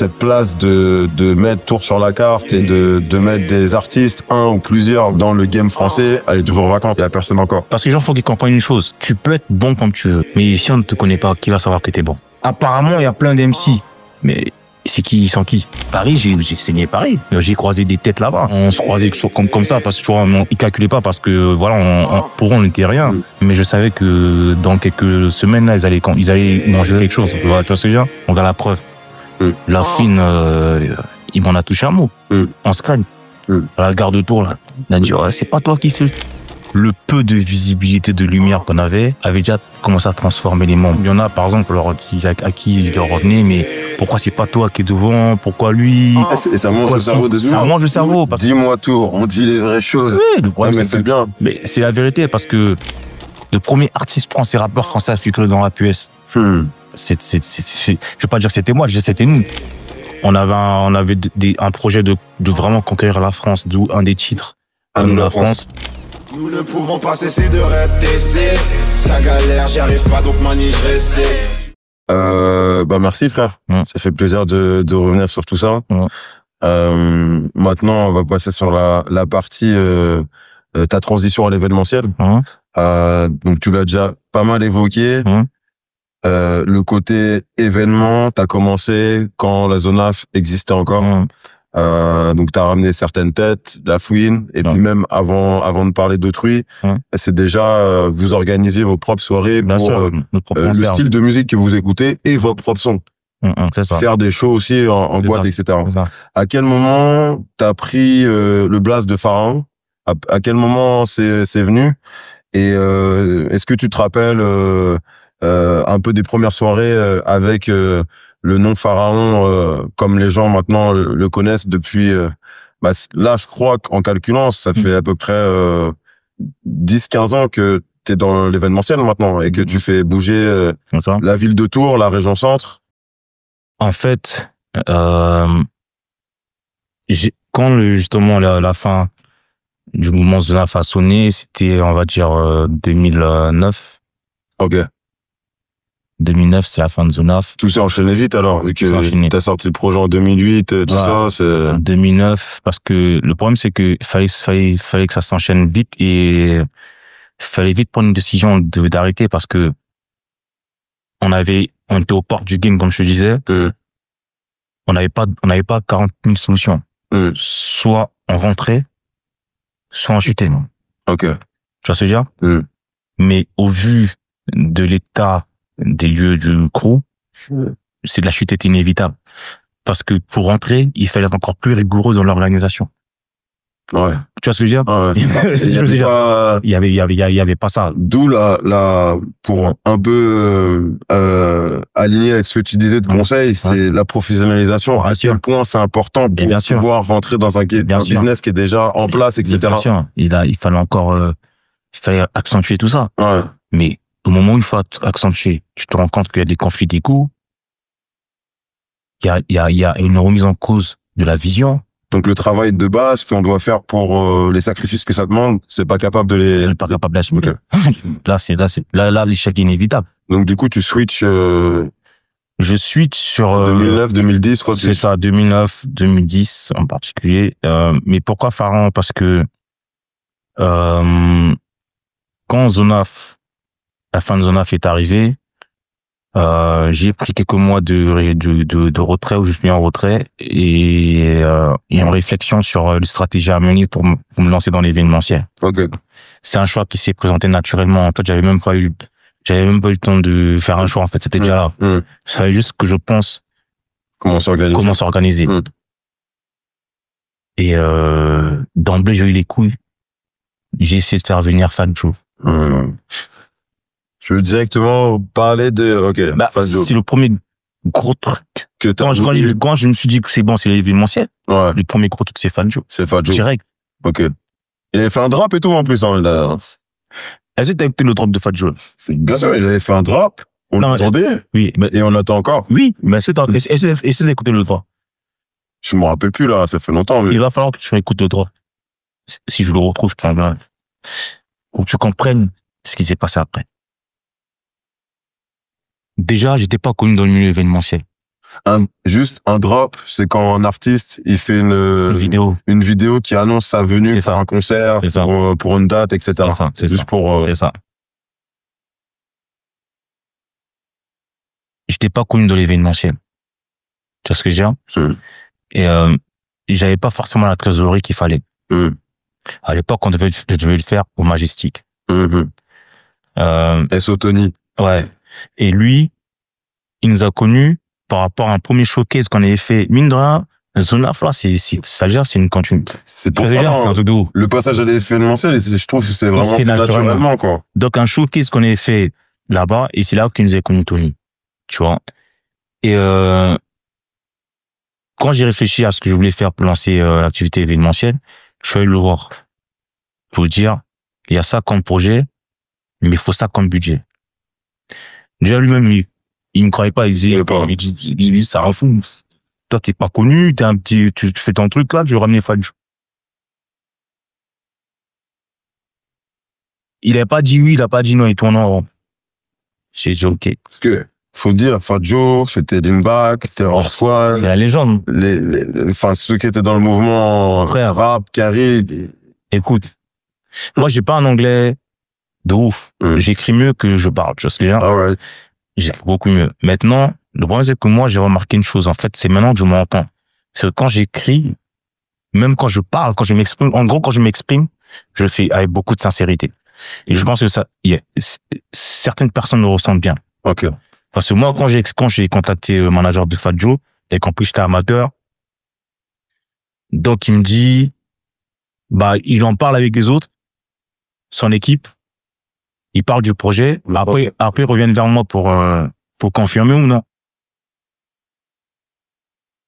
cette place de mettre Tours sur la carte et de mettre des artistes, un ou plusieurs, dans le game français, elle est toujours vacante. Il n'y a personne encore. Parce que les gens, faut qu'ils comprennent une chose. Tu peux être bon comme tu veux. Mais si on ne te connaît pas, qui va savoir que t'es bon? Apparemment, il y a plein d'MC. Mais c'est qui, sans qui? Paris, j'ai saigné Paris. J'ai croisé des têtes là-bas. On se croisait comme ça parce que tu vois, ils calculaient pas parce que voilà, pour eux, on n'était rien. Mais je savais que dans quelques semaines là, ils allaient manger quelque chose. Tu vois ce que je veux dire? On a la preuve. La fine, il m'en a touché un mot. On se cragne. À la gare de Tours là, il a dit ouais, c'est pas toi qui fais. Le peu de visibilité, de lumière qu'on avait déjà commencé à transformer les membres. Il y en a, par exemple, à qui il leur revenait, mais pourquoi c'est pas toi qui est devant? Pourquoi lui? Et ça mange le cerveau des humains. Ça mange le cerveau. Dis-moi Tours, on dit les vraies choses. Oui, le problème, c'est bien. Mais c'est la vérité, parce que le premier artiste français, rappeur français à figurer dans Rap US, je vais pas dire que c'était moi, je dis c'était nous. On avait un projet de vraiment conquérir la France, d'où un des titres. À nous la France. Nous ne pouvons pas cesser de répéter. Ça galère, j'y arrive pas, donc manie, je vais essayer. Merci frère. Ça fait plaisir de revenir sur tout ça. Maintenant, on va passer sur la partie ta transition à l'événementiel. Donc tu l'as déjà pas mal évoqué. Le côté événement, t'as commencé quand la Zonaf existait encore. Donc t'as ramené certaines têtes, la fouine, et puis même avant de parler d'autrui, c'est déjà vous organisez vos propres soirées pour le style de musique que vous écoutez et vos propres sons. C'est ça. Faire des shows aussi en boîte, etc. À quel moment t'as pris le blast de Pharaon? À quel moment c'est venu? Et est-ce que tu te rappelles un peu des premières soirées avec le nom Pharaon, comme les gens maintenant le connaissent depuis... là, je crois qu'en calculant, ça fait à peu près 10-15 ans que tu es dans l'événementiel maintenant et que tu fais bouger la ville de Tours, la région centre. En fait, quand justement la fin du mouvement Zonaf a sonné, c'était, on va dire, 2009. Ok. 2009, c'est la fin de Zonaf. Tout s'est enchaîné vite alors, vu que t'as sorti le projet en 2008, tout ça, c'est... 2009, parce que le problème, c'est que fallait que ça s'enchaîne vite et fallait vite prendre une décision d'arrêter parce que on était aux portes du game, comme je te disais. On n'avait pas 40 000 solutions. Soit on rentrait, soit on chutait. Ok. Tu vois ce que je veux dire? Mais au vu de l'état des lieux du crew, c'est de la chute était inévitable. Parce que pour rentrer, il fallait être encore plus rigoureux dans l'organisation. Ouais. Tu vois ce que je veux dire? Il y avait pas ça. D'où pour un peu aligner avec ce que tu disais de conseil, c'est la professionnalisation. À quel point c'est important pour pouvoir rentrer dans un business qui est déjà en place, etc. Bien sûr. Il fallait encore, accentuer tout ça. Ouais. Mais au moment où il faut accentuer, tu te rends compte qu'il y a des conflits des coûts. Il y a une remise en cause de la vision. Donc le travail de base qu'on doit faire pour les sacrifices que ça demande, c'est pas capable de les... On est pas capable d'assumer. Là, l'échec est inévitable. Donc du coup, tu switches... Je switch sur... 2009, 2010, quoi. C'est ça, 2009, 2010 en particulier. Mais pourquoi Pharaon? Parce que quand Zonaf, la fin de Zonaf est arrivée, j'ai pris quelques mois de retrait où je suis en retrait et en réflexion sur les stratégies à mener pour me lancer dans l'événementiel. Ok. C'est un choix qui s'est présenté naturellement. En fait, j'avais même pas eu le temps de faire un choix. En fait, c'était déjà là. Il fallait juste que je pense comment s'organiser. Et d'emblée, j'ai eu les couilles. J'ai essayé de faire venir Fat Joe. Je veux directement parler de... Ok. C'est le premier gros truc. Quand je me suis dit que c'est bon, c'est l'événementiel. Ouais. Le premier gros truc, c'est Fat Joe. C'est Fat Joe. Direct. Ok. Il avait fait un drop et tout en plus. Est-ce que t'as écouté le drop de Fat Joe? Bien sûr, il avait fait un drop. On l'attendait. Oui. Et on l'attend encore. Oui, mais essaie d'écouter le drop. Je me rappelle plus là, ça fait longtemps. Mais... Il va falloir que tu écoutes le drop. Si je le retrouve, je te l'enverrai. Pour que tu comprennes ce qui s'est passé après. Déjà, j'étais pas connu dans le milieu événementiel. Juste un drop, c'est quand un artiste, il fait une vidéo qui annonce sa venue pour un concert, pour une date, etc. Juste pour... C'est ça. J'étais pas connu de l'événementiel. Tu vois ce que je veux dire? Et j'avais pas forcément la trésorerie qu'il fallait. À l'époque, je devais le faire au Majestic. S.O. Tony. Ouais. Et lui, il nous a connus par rapport à un premier showcase qu'on avait fait. Mine de rien, Zonaf, là, c'est une cantine. C'est pour ça, le passage à l'événementiel, je trouve que c'est vraiment fait naturellement, quoi. Donc, un showcase qu'on avait fait là-bas, et c'est là qu'il nous a connus Tony. Tu vois? Et quand j'ai réfléchi à ce que je voulais faire pour lancer l'activité événementielle, je suis allé le voir. Pour dire, il y a ça comme projet, mais il faut ça comme budget. Déjà lui-même, il me croyait pas, il disait, ça rend fou. Toi, t'es pas connu, tu fais ton truc là, je vais ramener Fadjo. Il a pas dit oui, il a pas dit non, il tourne en rond. J'ai dit ok. Faut dire, Fadjo, c'était Limback, Terror Squad. C'est la légende. Enfin, ceux qui étaient dans le mouvement rap, carré. Écoute, moi, j'ai pas un anglais de ouf. J'écris mieux que je parle, tu vois ce que je veux dire? Right. J'écris beaucoup mieux. Maintenant, le problème, c'est que moi, j'ai remarqué une chose. En fait, c'est maintenant que je m'entends. C'est que quand j'écris, même quand je parle, quand je m'exprime, en gros, quand je m'exprime, je le fais avec beaucoup de sincérité. Et je pense que certaines personnes le ressentent bien. Ok. Parce que moi, quand j'ai contacté le manager de Fadjo, et qu'en plus j'étais amateur, donc il me dit, il en parle avec les autres, son équipe, il parle du projet, après ils reviennent vers moi pour confirmer ou non.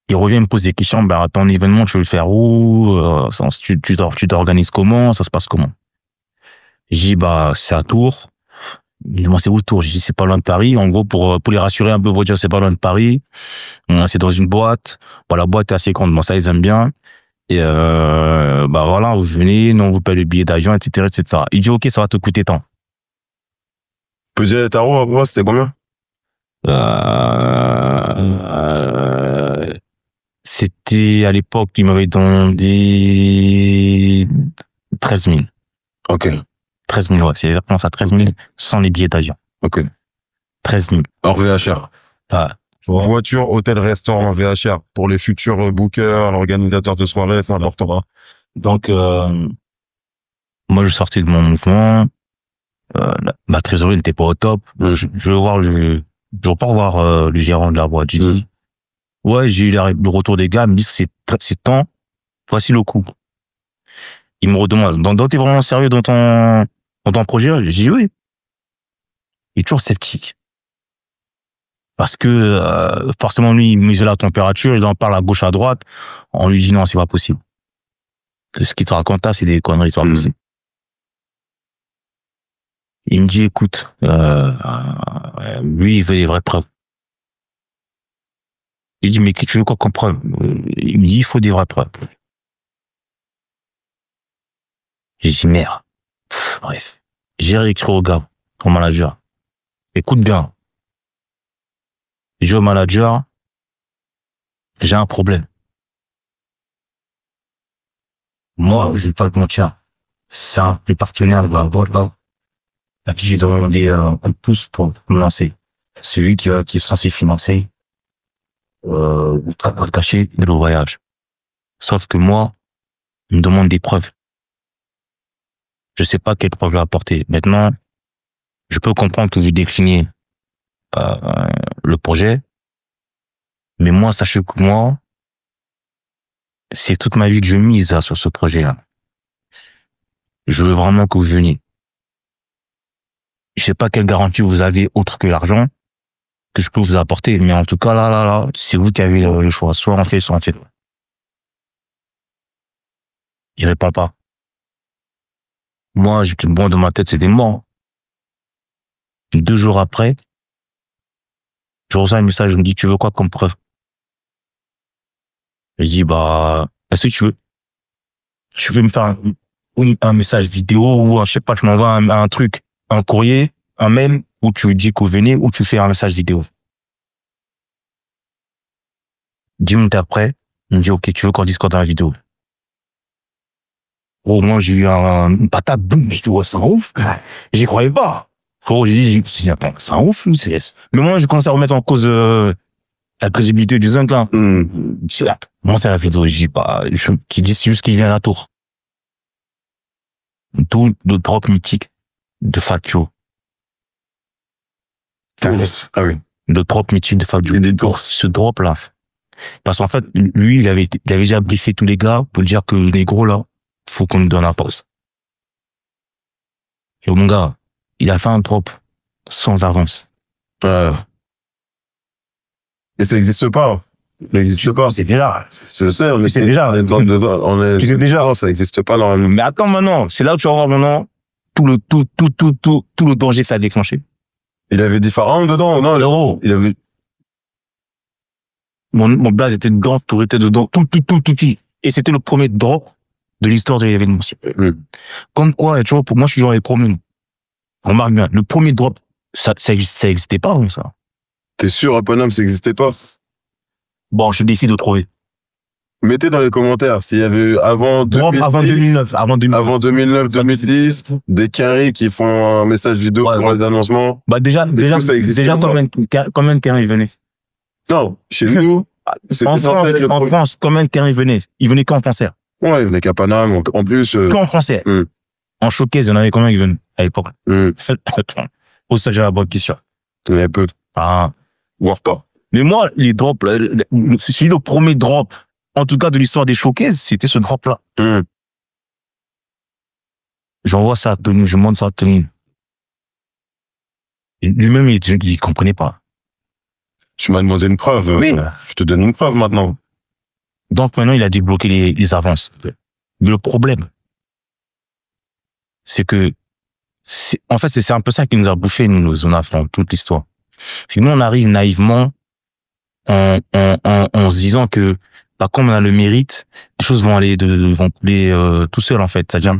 Il revient me pose des questions, ton événement, tu veux le faire où, tu t'organises comment, ça se passe comment? J'ai dit, c'est à Tours. Il me demande c'est où Tours? J'ai dit c'est pas loin de Paris. En gros, pour les rassurer un peu, vous dire c'est pas loin de Paris. C'est dans une boîte. La boîte est assez grande. Ça, ils aiment bien. Et voilà, vous venez, nous on vous paye le billet d'avion, etc., etc. Il dit ok, ça va te coûter tant. Peux dire les tarots, moi, c'était combien? C'était à l'époque, il m'avait demandé 13 000. Ok. 13 000, ouais, c'est exactement ça, 13 000 sans les billets d'avion. Ok. 13 000. Hors VHR. Voiture, hôtel, restaurant, VHR. Pour les futurs bookers, l'organisateur de soirée, c'est important. Donc, moi, je sortais de mon mouvement. Ma trésorerie n'était pas au top. Je veux pas revoir le gérant de la boîte. J'ai dit, ouais, j'ai eu le retour des gars, ils me disent que c'est temps, voici le coup. Il me redemande, donc t'es vraiment sérieux dans ton projet? Je dis oui. Il est toujours sceptique. Parce que, forcément, lui, il mesure la température, il en parle à gauche, à droite. On lui dit non, c'est pas possible. Ce qu'il te raconte là, c'est des conneries, c'est pas possible. Il me dit, écoute, lui, il veut des vraies preuves. Il dit, mais tu veux quoi comme preuve? Il me dit, il faut des vraies preuves. J'ai dit, merde. Bref. J'ai réécrit au gars, au manager. Écoute bien. J'ai dit au manager, j'ai un problème. Moi, je vais pas te mentir. C'est un des partenaires de la boîte, là, à qui j'ai demandé un pouce pour me lancer. C'est lui qui est censé financer le travail caché de le voyage. Sauf que moi, il me demande des preuves. Je sais pas quelle preuve je vais apporter. Maintenant, je peux comprendre que vous déclinez le projet, mais moi, sachez que moi, c'est toute ma vie que je mise sur ce projet-là. Je veux vraiment que vous veniez. Je sais pas quelle garantie vous avez autre que l'argent que je peux vous apporter, mais en tout cas, là, c'est vous qui avez le choix. Soit on fait, soit on fait. Il répond pas. Moi, bon, dans ma tête, c'est des morts. 2 jours après, je reçois un message, je me dis, tu veux quoi comme preuve? Je dis, est-ce que tu veux me faire un message vidéo ou, je sais pas, tu m'envoies un truc, un courrier, un mail, où tu dis que vous venez, ou tu fais un message vidéo. 10 minutes après, il me dit, OK, tu veux qu'on dise quoi dans la vidéo? Gros, moi, j'ai eu une patate, boum, je dis, ouais, c'est un ouf. J'y croyais pas. Frérot, j'ai dit, attends, c'est un ouf, c'est... Mais moi, je commence à remettre en cause, la crédibilité du zinc, là. Moi, c'est la vidéo, je dis pas, qui dit, c'est juste qu'il vient à la tour. Tout le drop mythique de Fat Joe. Ah oui. Le drop mythique de Fat Joe. Pour ce drop-là. Parce qu'en fait, lui, il avait déjà briefé tous les gars pour dire que les gros, là, faut qu'on nous donne la pause. Et mon gars, il a fait un drop sans avance. Et ça n'existe pas. Ça n'existe pas. C'est déjà. Je sais, on c'est déjà. Tu sais déjà. Non, ça n'existe pas normalement. Mais attends maintenant, c'est là où tu vas voir maintenant tout le danger que ça a déclenché. Il avait dit Pharaon dedans, non? L'euro. Il avait... Mon blaze était dedans, tout était dedans, tout. Et c'était le premier drop de l'histoire de l'événementiel. Comme quoi, tu vois, pour moi, je suis dans les premiers. Remarque bien, le premier drop, ça existait pas, comme ça. T'es sûr, à Paname, ça n'existait pas? Bon, je décide de trouver. Mettez dans les commentaires s'il y avait avant 2009, avant 2010, des carrés qui font un message vidéo pour les annoncements. Bah déjà combien de carrés venaient? Non, chez nous, en France, combien de carrés venaient? Ils venaient qu'en concert. Ouais, ils venaient qu'à Paname, en plus. Qu'en concert. En showcase, il y en avait combien qui venaient à l'époque? Au stade, j'ai la bonne question. Il y en avait peu. Ou pas. Mais moi, les drops, c'est le premier drop, en tout cas de l'histoire des showcases, c'était ce drop-là. J'envoie ça à Tony, je montre ça à Tony. Lui-même, il comprenait pas. Tu m'as demandé une preuve. Oui. Je te donne une preuve maintenant. Donc maintenant, il a débloqué les avances. Mais le problème, c'est que, en fait, c'est un peu ça qui nous a bouffé, nous, on a fait toute l'histoire. C'est que nous, on arrive naïvement en se disant que, bah, comme on a le mérite, les choses vont couler tout seul, en fait. C'est-à-dire,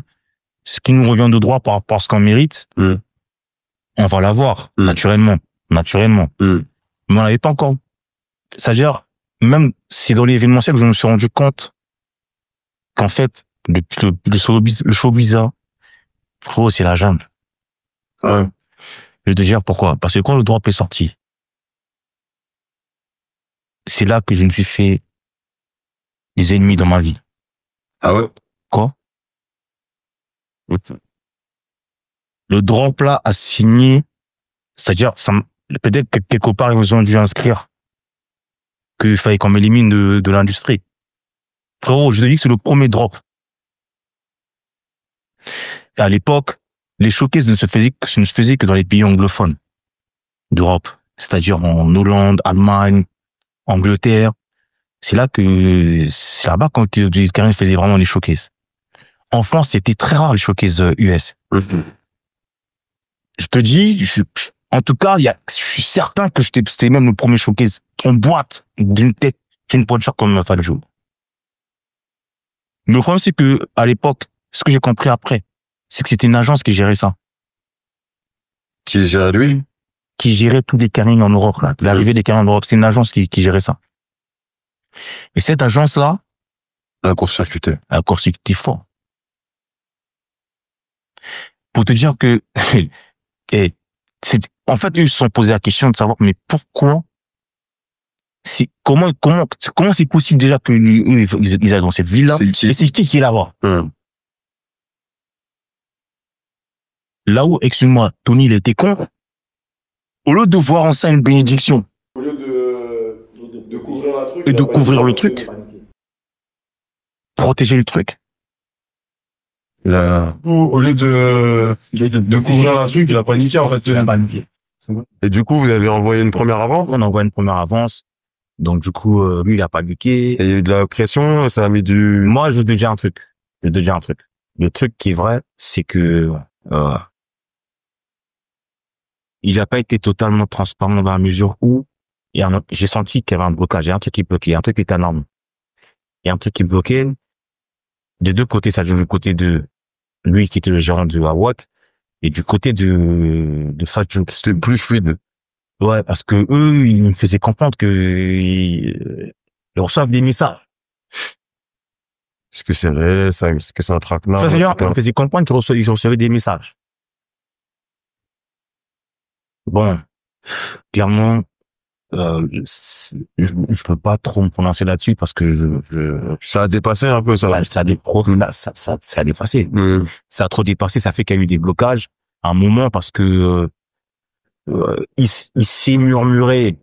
ce qui nous revient de droit par rapport à ce qu'on mérite, on va l'avoir, naturellement. Mais on n'avait pas encore. C'est-à-dire, même si dans l'événementiel, je me suis rendu compte qu'en fait, depuis le showbiz, frérot, c'est la jungle. Je vais te dire pourquoi. Parce que quand le drop est sorti, c'est là que je me suis fait des ennemis dans ma vie. Ah ouais? Quoi? Le drop là a signé, c'est-à-dire, peut-être que quelque part, ils ont dû inscrire qu'il fallait qu'on m'élimine de l'industrie. Frérot, je te dis que c'est le premier drop. À l'époque, les showcases ne se faisaient que dans les pays anglophones d'Europe. C'est-à-dire en Hollande, Allemagne, Angleterre. C'est là-bas quand Karim faisait vraiment les showcases. En France, c'était très rare les showcases US. Je te dis, en tout cas, je suis certain que c'était même le premier showcase en boîte d'une pointe comme Fat Joe. Mais le problème, c'est que, à l'époque, ce que j'ai compris après, c'est que c'était une agence qui gérait ça. Qui gérait lui? Qui gérait tous les carrings en Europe, là. L'arrivée des carrings en Europe, c'est une agence qui gérait ça. Et cette agence-là, un court-circuité fort. Pour te dire que, en fait, ils se sont posé la question de savoir, mais pourquoi, comment c'est possible déjà qu'ils aillent dans cette ville-là? Et c'est qui est là-bas? Là où, excuse-moi, Tony, il était con. Au lieu de voir en ça une bénédiction. Au lieu de couvrir la truc. Et de couvrir le truc. Protéger le truc. Au lieu de couvrir la truc, il a paniqué, en fait. Et du coup, vous avez envoyé une première avance? On envoie une première avance. Donc, du coup, lui, il a paniqué. Et il y a eu de la pression, ça a mis du... Moi, je veux te dire un truc. Le truc qui est vrai, c'est que, il n'a pas été totalement transparent dans la mesure où j'ai senti qu'il y avait un blocage. Il y a un truc qui bloquait, il y a un truc qui était énorme. Il y a un truc qui bloquait. Des deux côtés, ça joue du côté de lui qui était le gérant de Watt et du côté de Fat Joe. C'était plus fluide. Ouais, parce que eux, ils me faisaient comprendre que Ils reçoivent des messages. Est-ce que c'est vrai? Est-ce que c'est un traquenard? Ça, c'est-à-dire, on faisait comprendre qu'ils recevaient des messages. Bon, clairement, je peux pas trop me prononcer là-dessus parce que ça a dépassé un peu, ça. Ça a dépassé. Ça a trop dépassé, ça fait qu'il y a eu des blocages à un moment parce que, il s'est murmuré,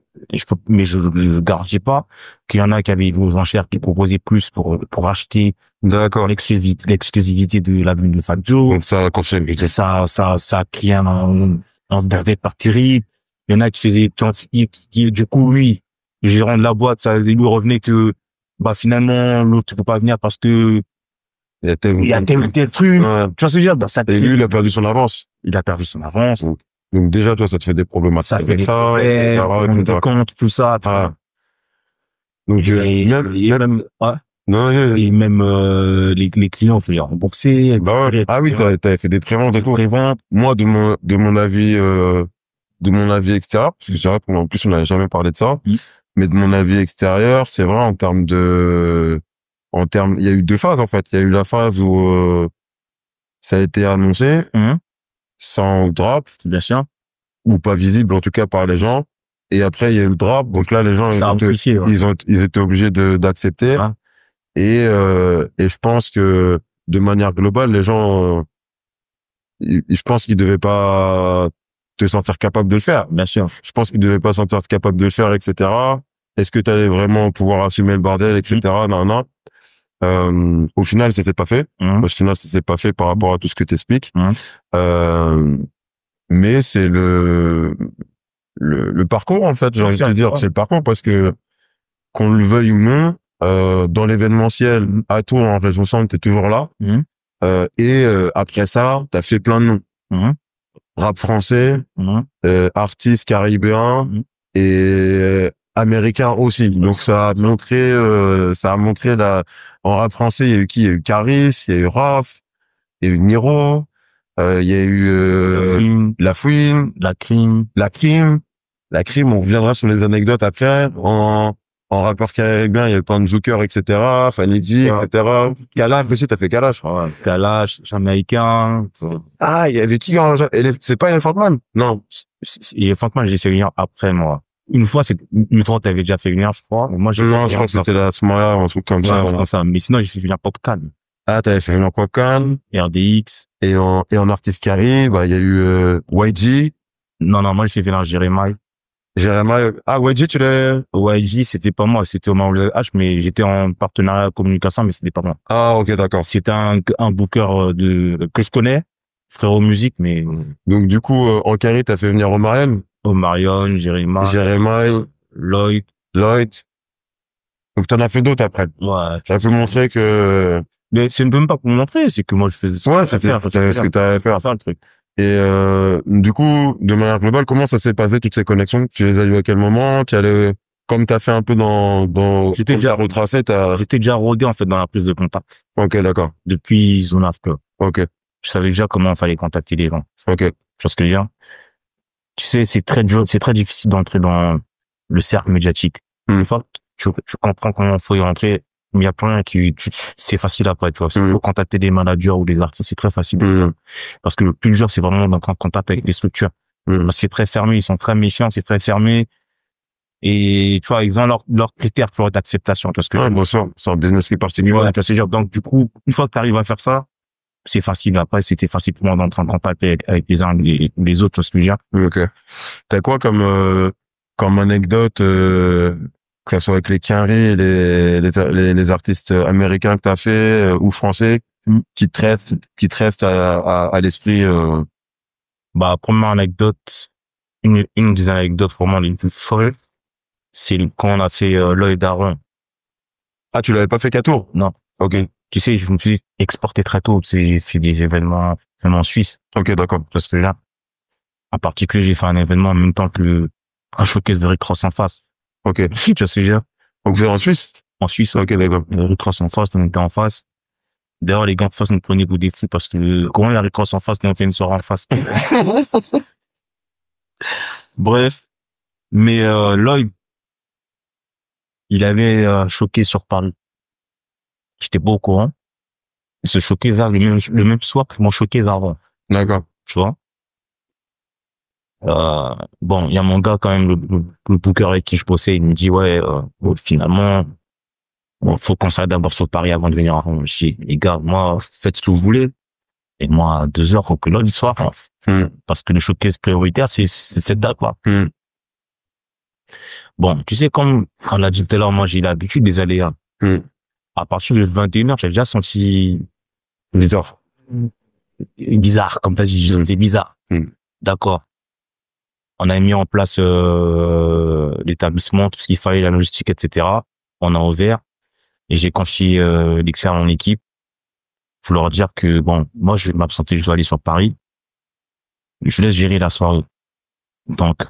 mais je garantis pas qu'il y en a qui avaient aux enchères qui proposaient plus pour acheter. D'accord. L'exclusivité de la ville de Fat Joe. Donc ça a confirmé. Ça a créé un bordel pas terrible. Il y en a qui faisaient, du coup, lui, le gérant de la boîte, ça lui revenait que, bah, finalement, l'autre ne peut pas venir parce que il y a tel truc. Ouais. Tu vois ce que je veux dire? Dans sa Et lui, il a perdu son avance. Il a perdu son avance. Donc déjà, toi, ça te fait des problèmes. Ça fait des problèmes, de compte, tout ça. Ah. Donc, même, ouais. Non, et même les clients, on fait les rembourser. Bah ouais. Ah oui, t'avais fait des préventes et tout. Moi, de mon avis extérieur, parce que c'est vrai qu'en plus on n'avait jamais parlé de ça, mais de mon avis extérieur, c'est vrai il y a eu deux phases en fait. Il y a eu la phase où ça a été annoncé sans drop, bien sûr, ou pas visible en tout cas par les gens. Et après il y a eu le drop, donc là les gens ils étaient obligés d'accepter. Ouais. Et je pense que de manière globale, les gens, je pense qu'ils devaient pas te sentir capable de le faire. Bien sûr. Je pense qu'ils devaient pas se sentir capable de le faire, etc. Est-ce que tu allais vraiment pouvoir assumer le bordel, etc. Non. Au final, ça s'est pas fait. Au final, ça s'est pas fait par rapport à tout ce que t'expliques. Mais c'est le parcours, en fait, j'ai envie de te dire. C'est le parcours parce que, qu'on le veuille ou non, dans l'événementiel, à Tours, en région centre, t'es toujours là. Et après ça, t'as fait plein de noms. Rap français, artistes caribéens et américains aussi. Donc ça a montré en rap français, il y a eu qui? Il y a eu Caris, il y a eu Raph, il y a eu Niro, il y a eu La Fouine, La Crime, on reviendra sur les anecdotes après. En rappeur caribéen, il y a eu plein de Zucker, etc., Fanny D, etc. Kalash aussi, t'as fait Kalash. Ouais, Kalash, Jamaïcain. Ah, il y avait qui c'est pas Elephant Man? Non. Elephant Man, j'ai fait venir après, moi. Une fois, une fois, t'avais déjà fait venir, je crois. Moi, non, je crois que c'était à ce moment-là, un truc comme ça. Mais sinon, j'ai fait venir Popcan. Ah, t'avais fait venir Popcan. RDX. Et en artiste carib, bah, il y a eu, YG. Non, moi, j'ai fait venir Jérémy. YG, YG, c'était pas moi, c'était Omar H, mais j'étais en partenariat communication, mais c'était pas moi. Ah, ok, d'accord. C'était un booker que je connais, frérot musique, mais. Donc, du coup, en carré, t'as fait venir Omarion, Jérémy, Lloyd. Donc, t'en as fait d'autres après. Ouais. Ça peut montrer que... Mais c'est même pas pour me montrer, c'est que moi, je faisais ce que t'avais fait. C'est ça, le truc. Et du coup, de manière globale, comment ça s'est passé, toutes ces connexions? Tu les as eues à quel moment? Comme t'as fait un peu dans j'étais déjà retracé, j'étais déjà rodé, en fait, dans la prise de contact. Ok, d'accord. Depuis Zone After. Ok. Je savais déjà comment il fallait contacter les gens. Ok. Tu vois ce que je veux dire? Tu sais, c'est très difficile d'entrer dans le cercle médiatique. Une fois que tu comprends comment il faut y rentrer, mais il y a plein c'est facile après, tu vois. Il faut contacter des managers ou des artistes, c'est très facile. Parce que le plus dur, c'est vraiment d'entrer en contact avec des structures. C'est très fermé, ils sont très méfiants, c'est très fermé. Et, tu vois, ils ont leurs critères, tu vois, d'acceptation. Parce que, bien sûr, c'est un business qui est particulier. Ouais, tu vois, c'est genre, donc, du coup, une fois que tu arrives à faire ça, c'est facile. Après, c'était facile pour moi d'entrer en contact avec les uns et les autres, tu vois ce que je veux dire. Ok. T'as quoi comme anecdote, que ça soit avec les Quinry et les artistes américains que t'as fait, ou français, qui te restent à l'esprit, Bah, première anecdote, une des anecdotes vraiment les plus folles, c'est quand on a fait Lloyd Aaron. Ah, tu l'avais pas fait qu'à Tours? Non. Ok. Tu sais, je me suis exporté très tôt. Tu sais, j'ai fait des événements en Suisse. Ok, d'accord. Parce que là, en particulier, j'ai fait un événement en même temps que un showcase de Rick Ross en face. Ok. Tu vois ce que je veux dire? Donc, vous êtes en Suisse? En Suisse. Ok, d'accord. Rick Ross en face, on était en face. D'ailleurs, les gars en face nous prenaient pour des fous parce que comment il y a Rick Ross en face, nous on fait une soirée en face. Bref. Mais Lloyd, il avait choqué sur Paris. J'étais pas au courant. Il se choquait ça le même soir qu'ils m'ont choqué ça avant. D'accord. Tu vois. Bon, il y a mon gars quand même, le booker avec qui je bossais, il me dit ouais, bon, finalement, bon, faut qu'on s'arrête d'abord sur Paris avant de venir à Rome. Je dis les gars, moi, faites ce que vous voulez. Et moi, à 2 heures, faut que là, le soir, parce que le showcase prioritaire, c'est cette date là. Bon, tu sais, comme on l'a dit tout à l'heure, moi, j'ai l'habitude des aléas. À partir de 21h, j'ai déjà senti bizarre, comme t'as dit, c'est bizarre. D'accord. On a mis en place l'établissement, tout ce qu'il fallait, la logistique, etc. On a ouvert et j'ai confié l'expert à mon équipe. Faut leur dire que bon, moi je vais m'absenter, je dois aller sur Paris. Je laisse gérer la soirée. Donc,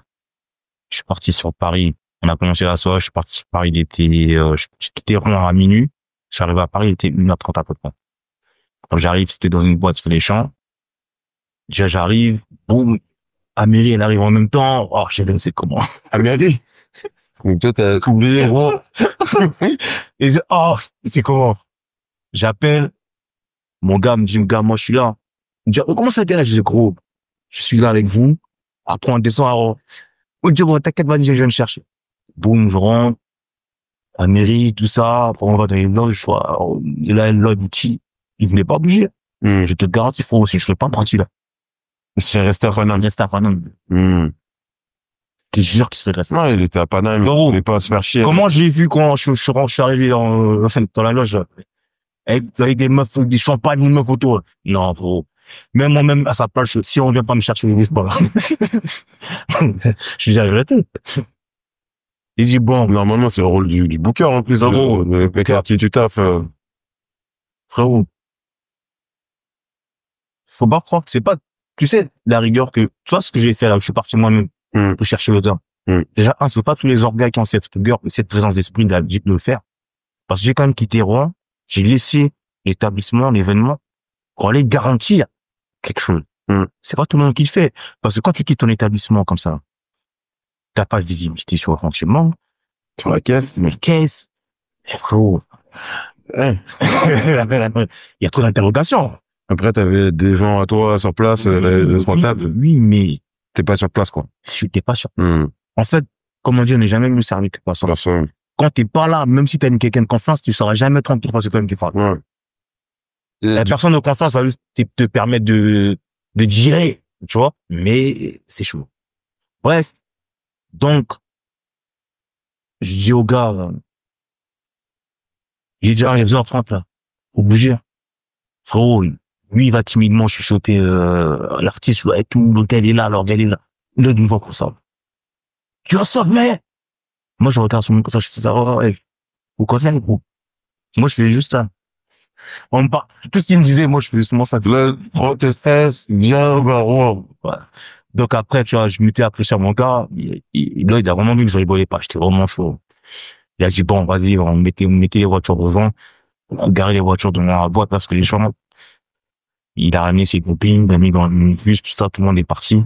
je suis parti sur Paris. On a commencé la soirée, je suis parti sur Paris. Il était, je quittais Rouen à minuit. Je suis arrivé à Paris, il était 1h30 à peu près. Quand j'arrive, c'était dans une boîte sur les champs. Déjà, j'arrive, boum. Amélie, elle arrive en même temps. Oh, je sais pas c'est comment. Amélie? Donc toi, t'as oublié. Et je, oh, c'est comment? J'appelle. Mon gars me dit, moi, je suis là. Il me dit, comment ça t'es là? Je dis, gros, je suis là avec vous. Après, on descend à Rome. Il me dit, bon, t'inquiète, vas-y, je viens de chercher. Boum, je rentre. Amélie, tout ça. Après, on va dans les loges. Là, il voulait pas bouger. Je te garantis, faut aussi, je serais pas parti là. Il serait resté à Paname. Je te jure qu'il serait resté. Non, il était à Paname. Il voulait pas se faire chier. Comment j'ai vu quand je suis arrivé dans la loge, avec des meufs, des champagnes, des meufs autour. Non, frérot. Même moi-même, à sa place, si on vient pas me chercher, je dis pas. Je dis, arrêtez. Il dit, bon. Normalement, c'est le rôle du booker, en plus. Frérot. Le qui tu taffes. Frérot. Faut pas croire que c'est pas, tu sais, la rigueur que, tu vois ce que j'ai fait là, je suis parti moi-même pour chercher l'odeur. Déjà, c'est pas tous les organes qui ont cette rigueur, cette présence d'esprit de le faire. Parce que j'ai quand même quitté Rouen, j'ai laissé l'établissement, l'événement, pour aller garantir quelque chose. C'est pas tout le monde qui le fait. Parce que quand tu quittes ton établissement comme ça, t'as pas de visibilité sur le fonctionnement. Sur la caisse. Mais caisse. Frérot. Il y a trop d'interrogations. Après, t'avais des gens à toi sur place, responsables. Oui, mais t'es pas sur place, quoi. Je t'es pas sur place. En fait, comme on dit, on n'est jamais mieux servi que personne. Quand t'es pas là, même si t'as quelqu'un de confiance, tu sauras jamais tranquille parce que toi-même t'es pas là. La personne de confiance va juste te permettre de digérer, tu vois, mais c'est chaud. Bref. Donc, je dis au gars, j'ai déjà arrivé à 30 là. Faut bouger. Frérot, lui, il va timidement chuchoter, l'artiste, et tout, le gars, il est là, alors, il est là. Il donne une voix comme ça. Tu vas ça, mais! Moi, je regarde sur mon côté, je fais ça, au côté, gros. Moi, je fais juste ça. On me parle, tout ce qu'il me disait, moi, je fais justement ça. Là, prends tes fesses, viens, va, ouais. Donc après, tu vois, je m'étais apprécié à mon gars. Là, il a vraiment vu que je rigolais pas. J'étais vraiment chaud. Il a dit, bon, vas-y, on mettait les voitures devant. On garait les voitures devant la boîte parce que les gens, il a ramené ses copines, il a mis dans le bus, tout ça, tout le monde est parti.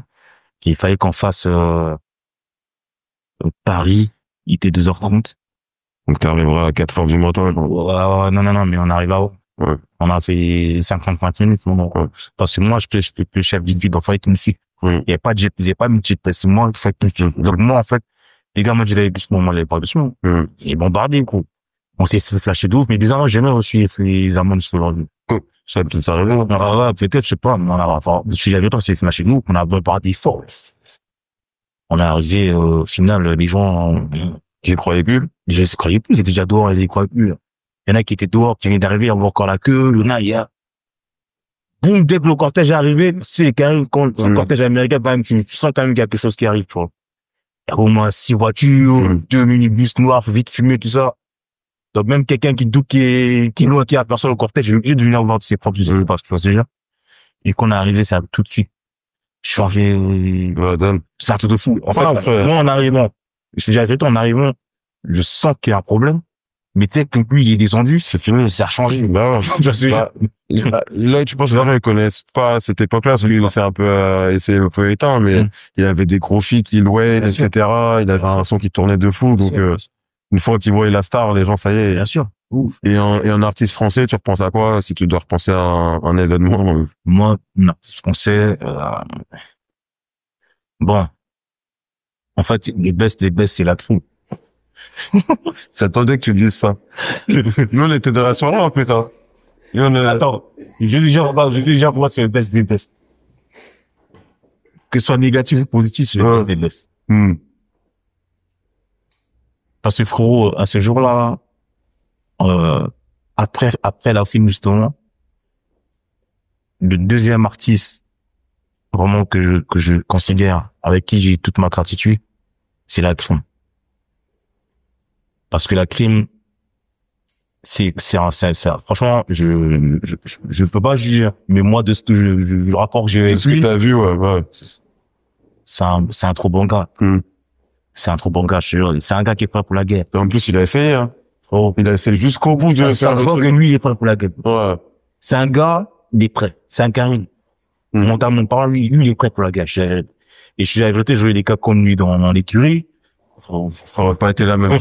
Et il fallait qu'on fasse, Paris. Il était 2h30. Donc t'arriveras à 4h du matin. Non, mais on arrive à haut. Ouais. On a fait 50 minutes. Parce que moi, je suis le chef du guide, donc il fallait qu'il me suive. Il n'y avait pas de jet, il n'y avait pas de jet, c'est moi qui fallait qu'il me suive. Donc moi, en fait, les gars m'ont dit d'aller doucement, moi j'avais pas doucement. Et bombardé, quoi. On s'est flashé de ouf, mais bizarrement, j'ai jamais reçu les amendes jusqu'à aujourd'hui. Ça a peut-être arrivé. Ouais, peut-être, je sais pas, mais si j'avais pas, c'est flashé de ouf, on a bombardé fort. On a arrivé, au final, les gens, J'y croyais plus. Je ne croyais plus, ils étaient déjà dehors, ils y croyaient plus. Il y en a qui étaient dehors, qui venaient d'arriver, on voit encore la queue, il y en a, boum, dès que le cortège est arrivé, c'est quand même, quand le cortège américain, quand même, tu sens quand même qu'il y a quelque chose qui arrive, tu vois. Il y a au moins 6 voitures, 2 minibus noirs, vite fumés, tout ça. Donc même quelqu'un qui doute qui est loin, qui a personne au cortège, il est obligé de venir voir de ses propres yeux, parce que c'est déjà. Et qu'on est arrivé, ça a tout de suite changé. C'est un truc de fou. Enfin, moi, en arrivant, en arrivant, je sens qu'il y a un problème. Mais dès que lui, il est descendu, c'est fini, ça a changé. Là, tu penses que les gens ne connaissent pas cette époque-là, parce qu'il c'est un peu, c'est un peu éteint, mais il avait des gros filles qui louaient, etc. Il avait un son qui tournait de fou, donc, Une fois qu'ils voient la star, les gens, ça y est. Bien sûr. Ouf. Et un artiste français, tu repenses à quoi si tu dois repenser à un événement? Moi, un artiste français, bon. En fait, les best, c'est la troupe. J'attendais que tu dises ça. Nous, on était dans la soirée, en fait, hein. Attends. Je lui dis, pour moi, c'est le best des best. Que ce soit négatif ou positif, c'est le best des best. Parce que frérot, à ce jour-là, après la film, justement, le deuxième artiste, vraiment, que je considère, avec qui j'ai toute ma gratitude, c'est la Crime. Parce que la Crime, c'est franchement, je peux pas juger, mais moi, de ce que le rapport que j'ai avec lui. Ce que t'as vu, ouais. C'est un trop bon gars. C'est un trop bon gars, je suis sûr. C'est un gars qui est prêt pour la guerre. Et en plus, il a essayé, hein. Il a essayé jusqu'au bout de faire le truc. Lui, il est prêt pour la guerre. Ouais. C'est un gars, il est prêt. C'est un Karim. Mon gars, mon parent, lui, il est prêt pour la guerre. Et je suis vérité, j'ai eu des cas comme lui dans l'écurie. Ça aurait pas été la même.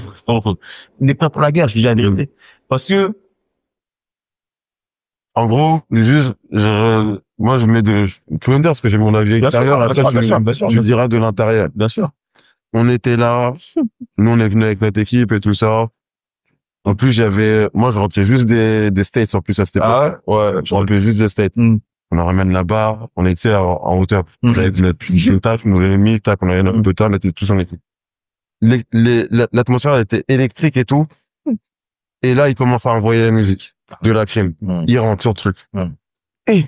Il est prêt pour la guerre, je suis la vérité. Parce que, en gros, juste, moi, tu peux me dire parce que j'ai mon avis extérieur, après, tu me diras de l'intérieur. Bien sûr. On était là. Nous, on est venu avec notre équipe et tout ça. En plus, moi, je rentrais juste des States, en plus, à cette époque. Ah ouais? Ouais, je rentrais juste des States. On en ramène là-bas. On était en hauteur. J'avais notre tac, nous avait mis, tac, on avait notre hauteur, on était tous en équipe. L'atmosphère était électrique et tout. Et là, il commence à envoyer la musique de la Crime. Il rentre sur le truc. Et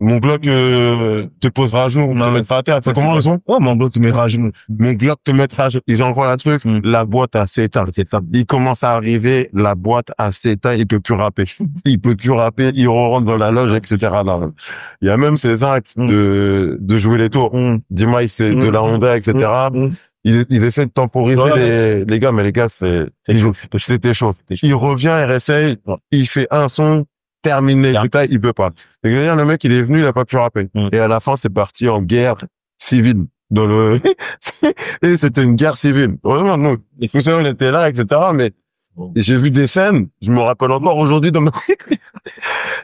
mon Glock te posera à jour, te mettra à terre. C'est comment le son? Ouais, mon Glock te mettra à jour. Mon Glock te mettra à jour. Ils envoient la truc, la boîte à s'éteindre. Il commence à arriver, la boîte à s'éteindre, il peut plus rapper. Il rentre dans la loge, etc. Là. Il y a même ces actes de jouer les tours. Dis-moi, c'est de la Honda, etc. Ils essaient de temporiser les gars, mais les gars, c'était chaud. Il revient, il réessaye, il fait un son, terminé, il peut pas. Et le mec, il est venu, il a pas pu rapper. Et à la fin, c'est parti en guerre civile. Et c'était une guerre civile. Vraiment, nous, on était là, etc. Mais j'ai vu des scènes, je me rappelle encore aujourd'hui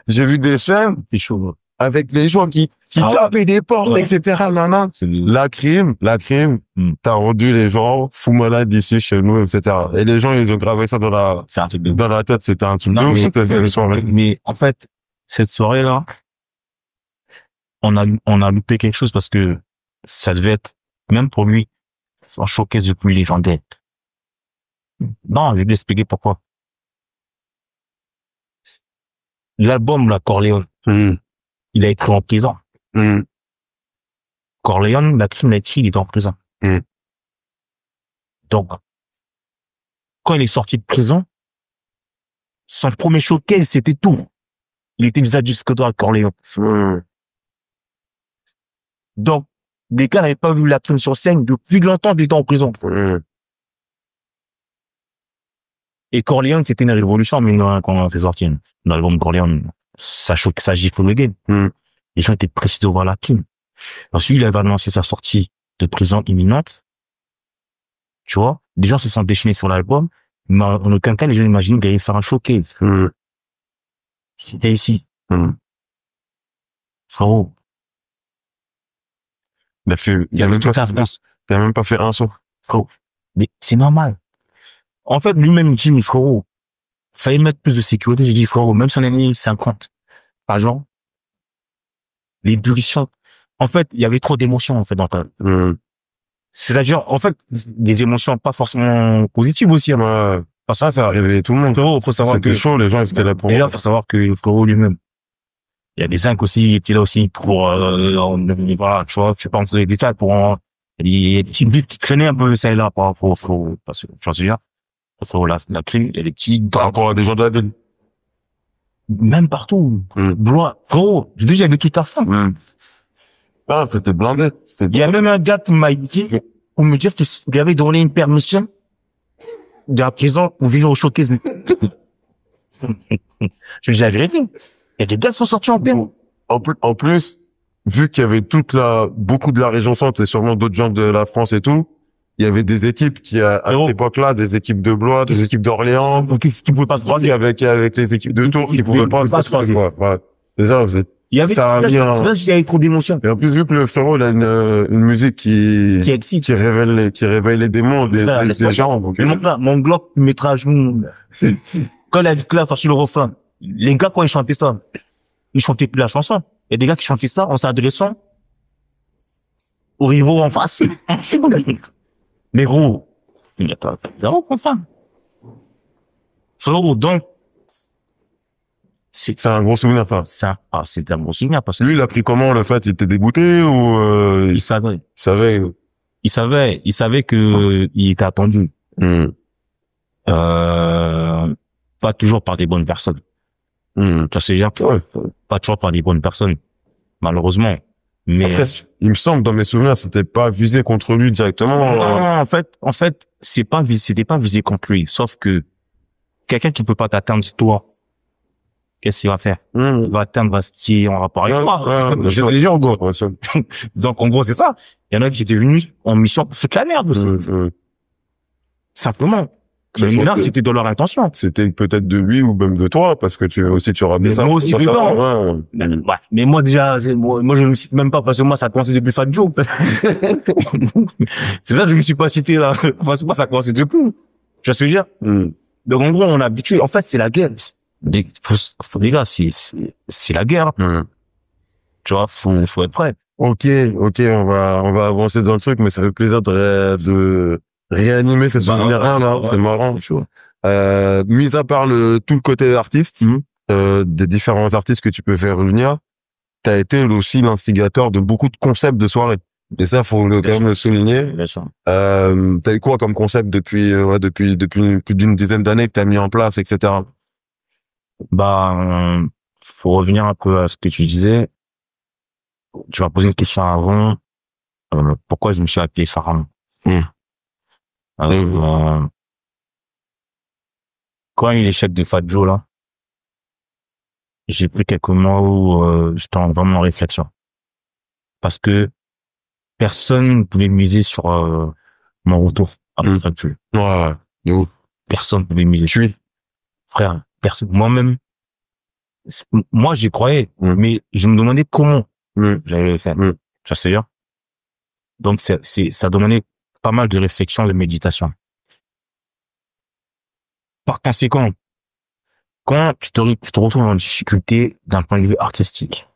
j'ai vu des scènes. C'est chaud. Avec les gens qui tapaient des portes, etc. La crime, t'as rendu les gens fous malades ici chez nous, etc. Et les gens, ils ont gravé ça dans la tête, c'était un truc de ouf. Mais en fait, cette soirée-là, on a loupé quelque chose parce que ça devait être, même pour lui, un showcase le plus légendaire. Non, je vais t'expliquer pourquoi. L'album, la Corleone, il a écrit en prison. Corleone, la Crime l'a écrit, il était en prison. Donc, quand il est sorti de prison, son premier showcase, c'était tout. Il était déjà jusque toi, Corleone. Donc, les gars n'avaient pas vu la Crime sur scène depuis longtemps qu'il était en prison. Et Corleone, c'était une révolution, mais quand c'est sorti, l'album Corleone, ça gifle le game. Les gens étaient pressés de voir la Crime. Ensuite, il avait annoncé sa sortie de prison imminente. Tu vois, les gens se sont déchaînés sur l'album, mais en aucun cas, les gens imaginaient qu'il allait faire un showcase. C'était ici. Frérot. Il a même pas fait un son. Frérot. Mais c'est normal. En fait, lui-même, il dit, mais frérot, fallait mettre plus de sécurité. J'ai dit, frérot, même si on a mis 50 agents, l'ébullition. En fait, il y avait trop d'émotions, en fait, dans ta... C'est-à-dire, en fait, des émotions pas forcément positives aussi. Parce que ça a réveillé tout le monde. Frérot, faut savoir c'était chaud, les gens, ils étaient là pour... Déjà, faut savoir que le frérot lui-même, il y a des zincs aussi, il était là aussi pour, voilà, tu vois, je sais pas entrer les détails pour, il y a des petits bits qui traînaient un peu ça et là par rapport au frérot, parce que, tu vois, c'est-à-dire, la Crime, il y a des petits... Par rapport à des gens de la ville. Même partout. Frérot, je dis, j'avais tout à fond. Ah, c'était blindé. Il y a même un gars qui m'a dit, pour me dire qu'il avait donné une permission de la prison pour venir au showcase. Je lui ai vérifié. Il y a des gars qui sont sortis en peine. En plus, vu qu'il y avait beaucoup de la région centre et sûrement d'autres gens de la France et tout, il y avait des équipes à cette époque-là, des équipes de Blois, des équipes d'Orléans, qui pouvaient pas se croiser. Avec les équipes de Tours qui pouvaient pas se croiser. Ouais. C'est ça, il y avait, il y avait trop d'émotions. Et en plus, vu que le frérot, il a une musique qui excite, qui réveille les démons des gens. Donc, mon Glock mettra à genoux. Quand il a dit que là, sur le refrain, les gars, quand ils chantaient ça, ils chantaient plus la chanson. Il y a des gars qui chantaient ça en s'adressant aux rivaux en face. Mais gros, il n'y a pas zéro comprendre. Frérot, donc, c'est un gros souvenir, ça. C'est un gros souvenir parce que lui, il a pris comment, le fait? Il était dégoûté ou il savait. Il savait que il était attendu. Pas toujours par des bonnes personnes. Tu vois, c'est pas toujours par des bonnes personnes. Malheureusement. Mais après, il me semble, dans mes souvenirs, c'était pas visé contre lui directement. Non, en fait, c'était pas visé contre lui. Sauf que quelqu'un qui peut pas t'atteindre, toi, qu'est-ce qu'il va faire? Il va atteindre ce qui est en rapport avec toi. J'ai des gens, gros. Donc, en gros, c'est ça. Il y en a qui étaient venus en mission pour foutre la merde aussi. Simplement. Mais là, c'était dans leur intention. C'était peut-être de lui ou même de toi, parce que tu rappelais ça. Moi aussi, dedans. Ouais. Mais moi, déjà, moi, je me cite même pas, parce que moi, ça a commencé depuis Fat Joe. C'est vrai que je me suis pas cité, là. Parce que moi, ça a commencé depuis. Tu vois ce que je veux dire? Donc, en gros, on a habitué. En fait, c'est la guerre. Les gars, c'est la guerre. Tu vois, faut être prêt. Ok, on va avancer dans le truc, mais ça fait plaisir de réanimer cette souvenir-là, là. C'est marrant. C'est chaud. Mis à part tout le côté artiste, des différents artistes que tu peux faire revenir, t'as été aussi l'instigateur de beaucoup de concepts de soirée. Et ça, faut quand même le souligner. T'as eu quoi comme concept depuis plus d'une dizaine d'années que t'as mis en place, etc. Faut revenir un peu à ce que tu disais. Tu m'as posé une question avant. Pourquoi je me suis appelé Pharaon? Quand il y a eu l'échec de Fat Joe, là, j'ai pris quelques mois où j'étais vraiment en réflexion. Parce que personne ne pouvait miser sur mon retour après Fat Joe. Ouais. Personne ne pouvait miser. Frère, personne. Moi-même, moi j'y croyais, mais je me demandais comment j'allais le faire. Tu vois ce que je veux dire? Donc ça demandait pas mal de réflexion, de méditation. Par conséquent, quand tu te retrouves en difficulté d'un point de vue artistique,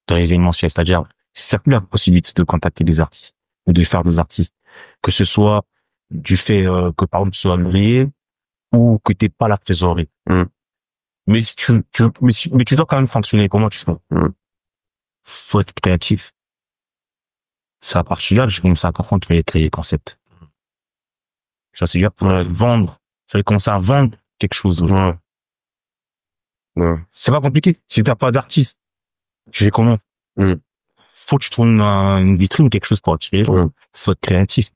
de l'événementiel, c'est-à-dire, si tu n'as plus la possibilité de contacter des artistes, ou de faire des artistes, que ce soit du fait que, par exemple, tu sois grillé, ou que t'aies pas la trésorerie. Mais tu dois quand même fonctionner. Comment tu fais? Faut être créatif. C'est à partir de là que j'ai commencé à comprendre qu'il fallait créer des concepts. Ça, c'est dire pour vendre. Il fallait commencer à vendre quelque chose aux gens. C'est pas compliqué. Si t'as pas d'artiste, tu fais comment? Faut que tu trouves une vitrine, quelque chose pour attirer les gens. Faut être créatif.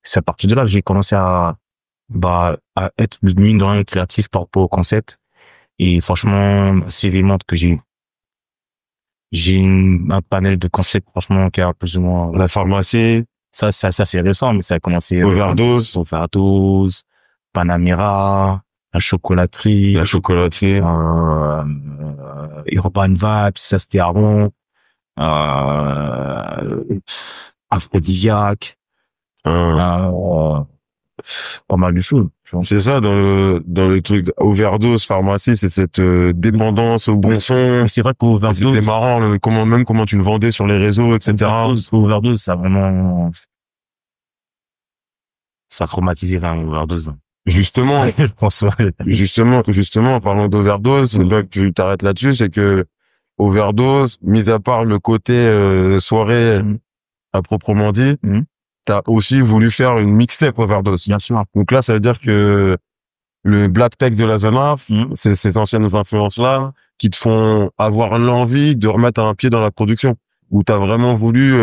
C'est à partir de là que j'ai commencé à être mine de rien créatif par rapport au concept. Et franchement, c'est évident que j'ai un panel de concepts, franchement, qui a plus ou moins... La pharmacie. Ça, c'est récent, mais ça a commencé... Overdose, Panamera, la chocolaterie. Urban Vibes, ça c'était avant. Aphrodisiaque. Pas mal de choses. C'est ça, dans le truc overdose, pharmacie, c'est cette dépendance au bon son. C'est vrai qu'overdose... C'était marrant, comment tu le vendais sur les réseaux, etc. Overdose, ça a vraiment... Ça a traumatisé un overdose. Justement, je pense. Justement, en parlant d'overdose, c'est bien que tu t'arrêtes là-dessus, c'est que overdose, mis à part le côté soirée à proprement dit, t'as aussi voulu faire une mixtape overdose. Bien sûr. Donc là, ça veut dire que le black tech de la zone Af, c'est ces anciennes influences-là qui te font avoir l'envie de remettre un pied dans la production, où t'as vraiment voulu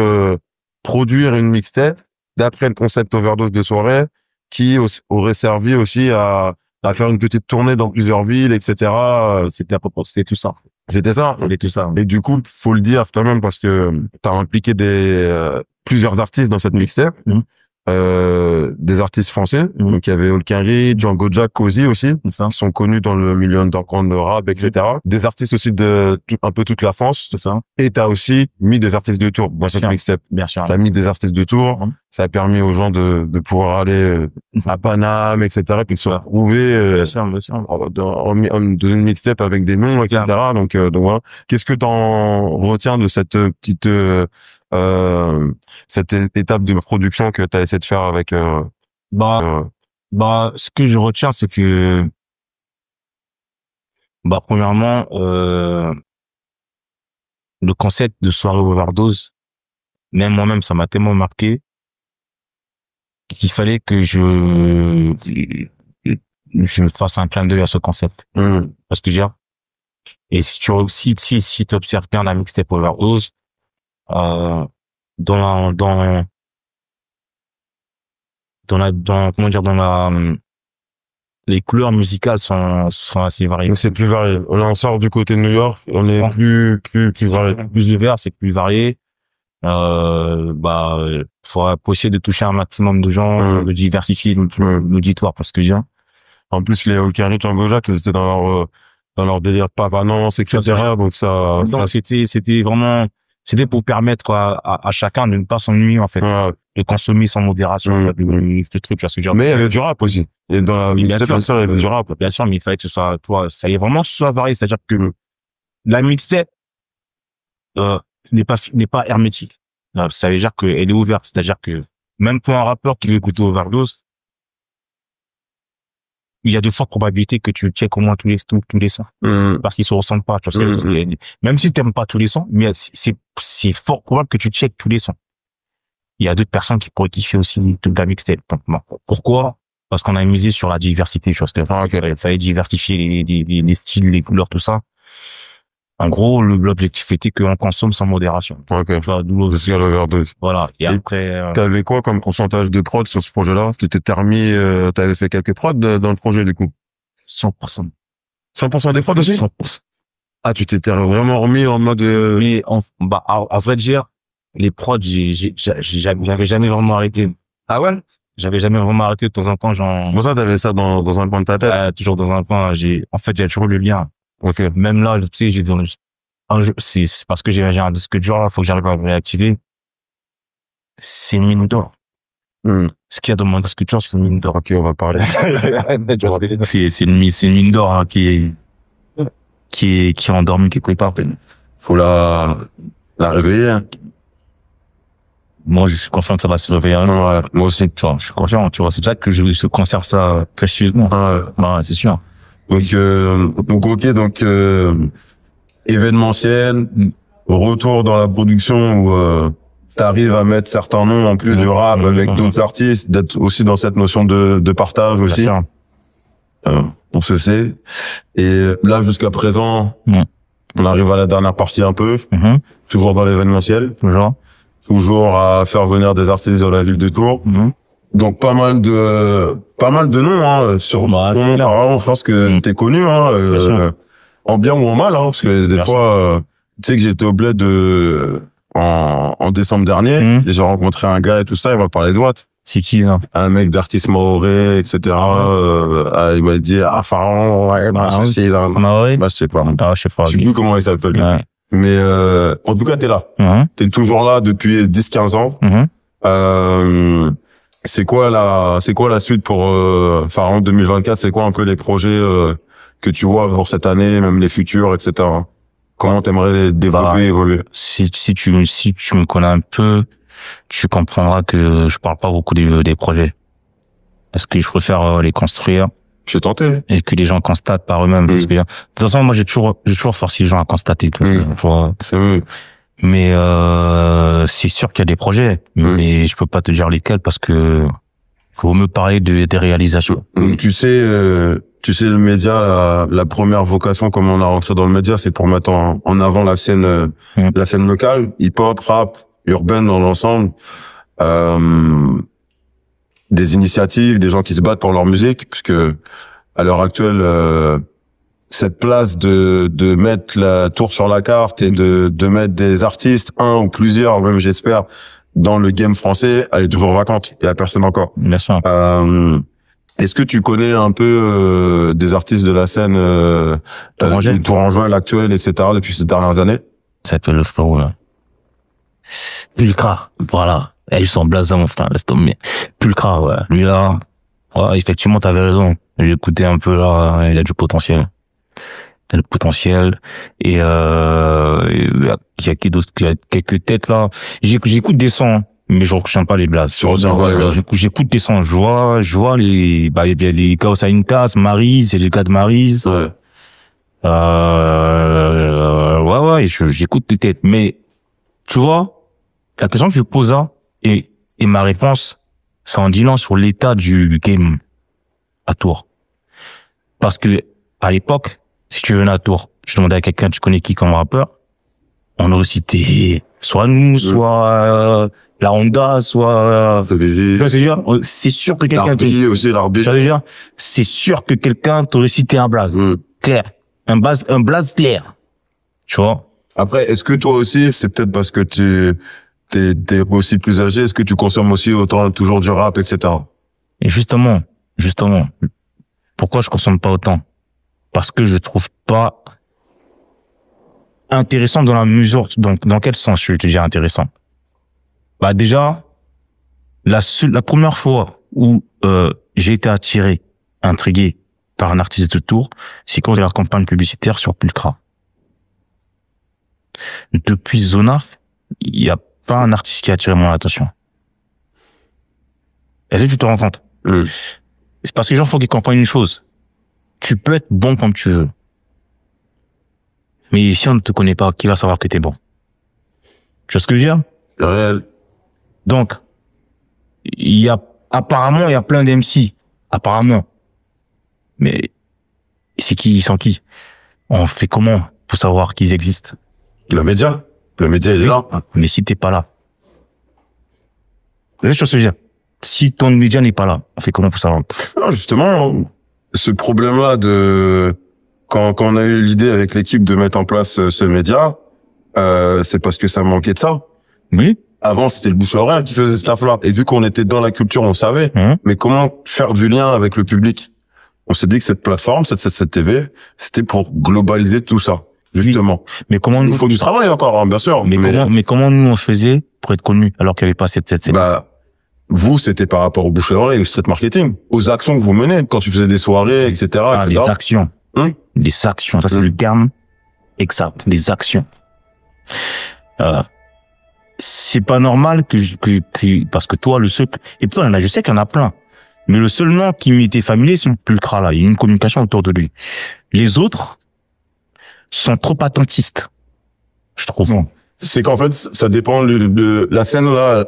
produire une mixtape d'après le concept overdose de soirée, qui aurait servi aussi à faire une petite tournée dans plusieurs villes, etc. C'était tout ça. C'était ça. C'était tout ça. Et du coup, faut le dire quand même, parce que t'as impliqué plusieurs artistes dans cette mixtape. des artistes français. Donc, il y avait Olkari, Django Jack, Cozy aussi, qui sont connus dans le milieu underground, de rap, etc. Des artistes aussi de un peu toute la France. C'est ça. Et t'as aussi mis des artistes de tour. Moi, cette mixtape. Bien sûr. T'as mis des artistes de tour. Ça a permis aux gens de pouvoir aller à Paname, etc. Et puis de se retrouver dans une mixtape avec des noms, etc. Donc voilà. Qu'est-ce que t'en retiens de cette petite cette étape de production que t'as essayé de faire avec ce que je retiens, c'est que premièrement, le concept de soirée overdose, même moi-même, ça m'a tellement marqué qu'il fallait que je fasse un clin d'œil à ce concept. Parce que et si tu observes bien la mixtape overdose, les couleurs musicales sont assez variées. C'est plus varié. On sort du côté de New York, on est plus varié. Plus ouvert, c'est plus varié. Faut essayer de toucher un maximum de gens, de diversifier l'auditoire, parce que en plus, les Olkari, Django Jack, c'était dans leur délire de pavanance, etc. Donc c'était vraiment, c'était pour permettre à chacun de ne pas s'ennuyer, en fait. De consommer sans modération, ce truc, parce que mais il y avait du rap aussi. Et dans la mixtape, il y avait du rap. Bien sûr, mais il fallait que ce soit, ça allait vraiment que ce soit varié. C'est-à-dire que la mixtape, n'est pas hermétique. Ça veut dire qu'elle est ouverte. C'est-à-dire que même pour un rappeur qui veut écouter Overdose, il y a de fortes probabilités que tu checkes au moins tous les sons. Parce qu'ils se ressemblent pas. Tu vois, même si t'aimes pas tous les sons, mais c'est fort probable que tu checkes tous les sons. Il y a d'autres personnes qui pourraient kiffer aussi toute la mixtape. Pourquoi? Parce qu'on a misé sur la diversité. Tu vois, il fallait diversifier les styles, les couleurs, tout ça. En gros, l'objectif était qu'on consomme sans modération. Voilà. Et après, t'avais quoi comme pourcentage de prod sur ce projet-là? Tu t'étais remis, t'avais fait quelques prods dans le projet, du coup? 100%. 100% des prods aussi? 100%. Ah, tu t'étais vraiment remis en mode, Mais, à vrai dire, les prods, j'avais jamais vraiment arrêté. Ah ouais? J'avais jamais vraiment arrêté. De temps en temps, C'est pour ça que t'avais ça dans un coin de ta tête? Toujours dans un coin. J'ai toujours le lien. Même là, tu sais, c'est parce que j'ai un disque dur, là, faut que j'arrive à le réactiver. C'est une mine d'or. Ce qu'il y a dans mon disque dur, c'est une mine d'or. Ok, on va parler. C'est une mine d'or, hein, qui est endormie quelque part. Faut la réveiller, hein. Moi, je suis confiant que ça va se réveiller un jour. Ouais, moi aussi. Tu vois, je suis confiant, tu vois. C'est pour ça que je conserve ça précieusement. Ouais, c'est sûr. Donc, événementiel, retour dans la production où t'arrives à mettre certains noms en plus du rap avec d'autres artistes, d'être aussi dans cette notion de partage aussi. On se sait. Et là, jusqu'à présent, on arrive à la dernière partie un peu, toujours dans l'événementiel. Toujours à faire venir des artistes dans la ville de Tours. Donc pas mal de noms, hein, sur je pense que t'es connu, hein, en bien ou en mal, hein, parce que des fois, tu sais que j'étais au bled en décembre dernier, et j'ai rencontré un gars et tout ça, il m'a parlé de Watt. C'est qui, là? Un mec d'artiste maoré, etc. Il m'a dit, Pharaon, je sais pas. Je sais plus comment il s'appelle. Mais en tout cas, t'es là. T'es toujours là depuis 10-15 ans. C'est quoi la suite pour Pharaon 2024? C'est quoi un peu les projets que tu vois pour cette année, même les futurs, etc. Comment t'aimerais développer, évoluer? Si tu me connais un peu, tu comprendras que je parle pas beaucoup des projets. Parce que je préfère les construire. J'ai tenté. Et que les gens constatent par eux-mêmes. De toute façon, moi, j'ai toujours forcé les gens à constater tout ça. C'est vrai. Mais c'est sûr qu'il y a des projets, mais je peux pas te dire lesquels parce que faut me parler des réalisations. Tu sais, le média, la première vocation, comme on a rentré dans le média, c'est pour mettre en avant la scène locale, hip-hop, rap, urbaine dans l'ensemble. Des initiatives, des gens qui se battent pour leur musique, puisque à l'heure actuelle, cette place de mettre la tour sur la carte et de mettre des artistes, un ou plusieurs, même j'espère, dans le game français, elle est toujours vacante. Il y a personne encore. Bien sûr. Est-ce que tu connais un peu des artistes de la scène tourangeau, l'actuel, etc. depuis ces dernières années? Ça s'appelle le frérot, là. Pulcra, voilà. Ils sont blasés, mon frère, laisse tomber. Pulcra, ouais. Lui, là, ouais, effectivement, t'avais raison. J'ai écouté un peu, là, il a du potentiel. Il a le potentiel. Et il y a qui d'autre, il y a quelques têtes, là. J'écoute des sons, mais je retiens pas les blases. J'écoute des sons, je vois les, bah, il y a les Chaos Inkas, Maryse, et les gars de Maryse. Ouais. Ouais, j'écoute des têtes. Mais, tu vois, la question que je pose là, et ma réponse, c'est en disant sur l'état du game à Tours. Parce que, à l'époque, si tu venais à Tours, je demandais à quelqu'un, tu connais qui comme rappeur? On aurait cité soit nous, soit la Honda, soit... c'est sûr que quelqu'un... C'est sûr que quelqu'un t'aurait cité un blaze. Clair. Un blaze clair. Tu vois? Après, est-ce que toi aussi, c'est peut-être parce que t'es aussi plus âgé, est-ce que tu consommes aussi autant, toujours du rap, etc.? Et justement, pourquoi je consomme pas autant? Parce que je trouve pas intéressant dans la mesure, dans quel sens je vais te dire intéressant? Bah, déjà, la première fois où, j'ai été attiré, intrigué par un artiste de Tours, c'est quand il y a la campagne publicitaire sur Pulcra. Depuis Zonaf, il y a pas un artiste qui a attiré mon attention. Est-ce que tu te rends compte? C'est parce que les gens, faut qu'ils comprennent une chose. Tu peux être bon comme tu veux. Mais si on ne te connaît pas, qui va savoir que t'es bon? Tu vois ce que je veux dire? C'est réel. Donc, apparemment, il y a plein d'MC. Apparemment. Mais, c'est qui, ils sont qui? On fait comment pour savoir qu'ils existent? Le média, il est là. Mais si t'es pas là. Vous ce que je veux dire? Si ton média n'est pas là, on fait comment pour savoir? Non, justement, ce problème-là quand on a eu l'idée avec l'équipe de mettre en place ce média, c'est parce que ça manquait de ça. Oui. Avant, c'était le bouche-à-oreille qui faisait ce taf-là. Et vu qu'on était dans la culture, on savait. Mais comment faire du lien avec le public? On s'est dit que cette plateforme, cette TV, c'était pour globaliser tout ça. Justement. Oui. Mais comment il faut du travail encore, hein, bien sûr. Mais comment nous on faisait pour être connus alors qu'il n'y avait pas cette bah, vous, c'était par rapport au bouche-à-oreille, au street marketing, aux actions que vous menez quand tu faisais des soirées, etc., etc. Les actions. Les actions. Ça, c'est le terme exact. Les actions. C'est pas normal parce que toi, le seul, et putain, je sais qu'il y en a plein. Mais le seul nom qui m'était familier, c'est le Pulcra, là. Il y a une communication autour de lui. Les autres sont trop attentistes, je trouve. C'est qu'en fait, ça dépend de la scène là.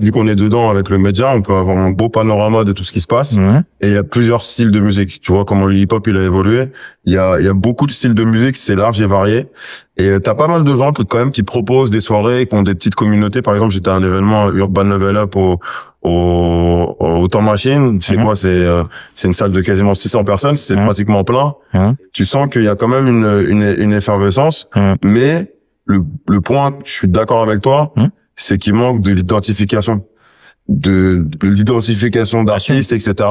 Vu qu'on est dedans avec le média, on peut avoir un beau panorama de tout ce qui se passe. Et il y a plusieurs styles de musique. Tu vois comment le hip-hop il a évolué. Il y a beaucoup de styles de musique, c'est large et varié. Et t'as pas mal de gens qui proposent des soirées, qui ont des petites communautés. Par exemple, j'étais à un événement Urban Level Up au Temps Machine. C'est quoi? C'est une salle de quasiment 600 personnes. C'est pratiquement plein. Tu sens qu'il y a quand même une effervescence, mais le point, je suis d'accord avec toi, c'est qu'il manque de l'identification, de l'identification d'artistes, etc.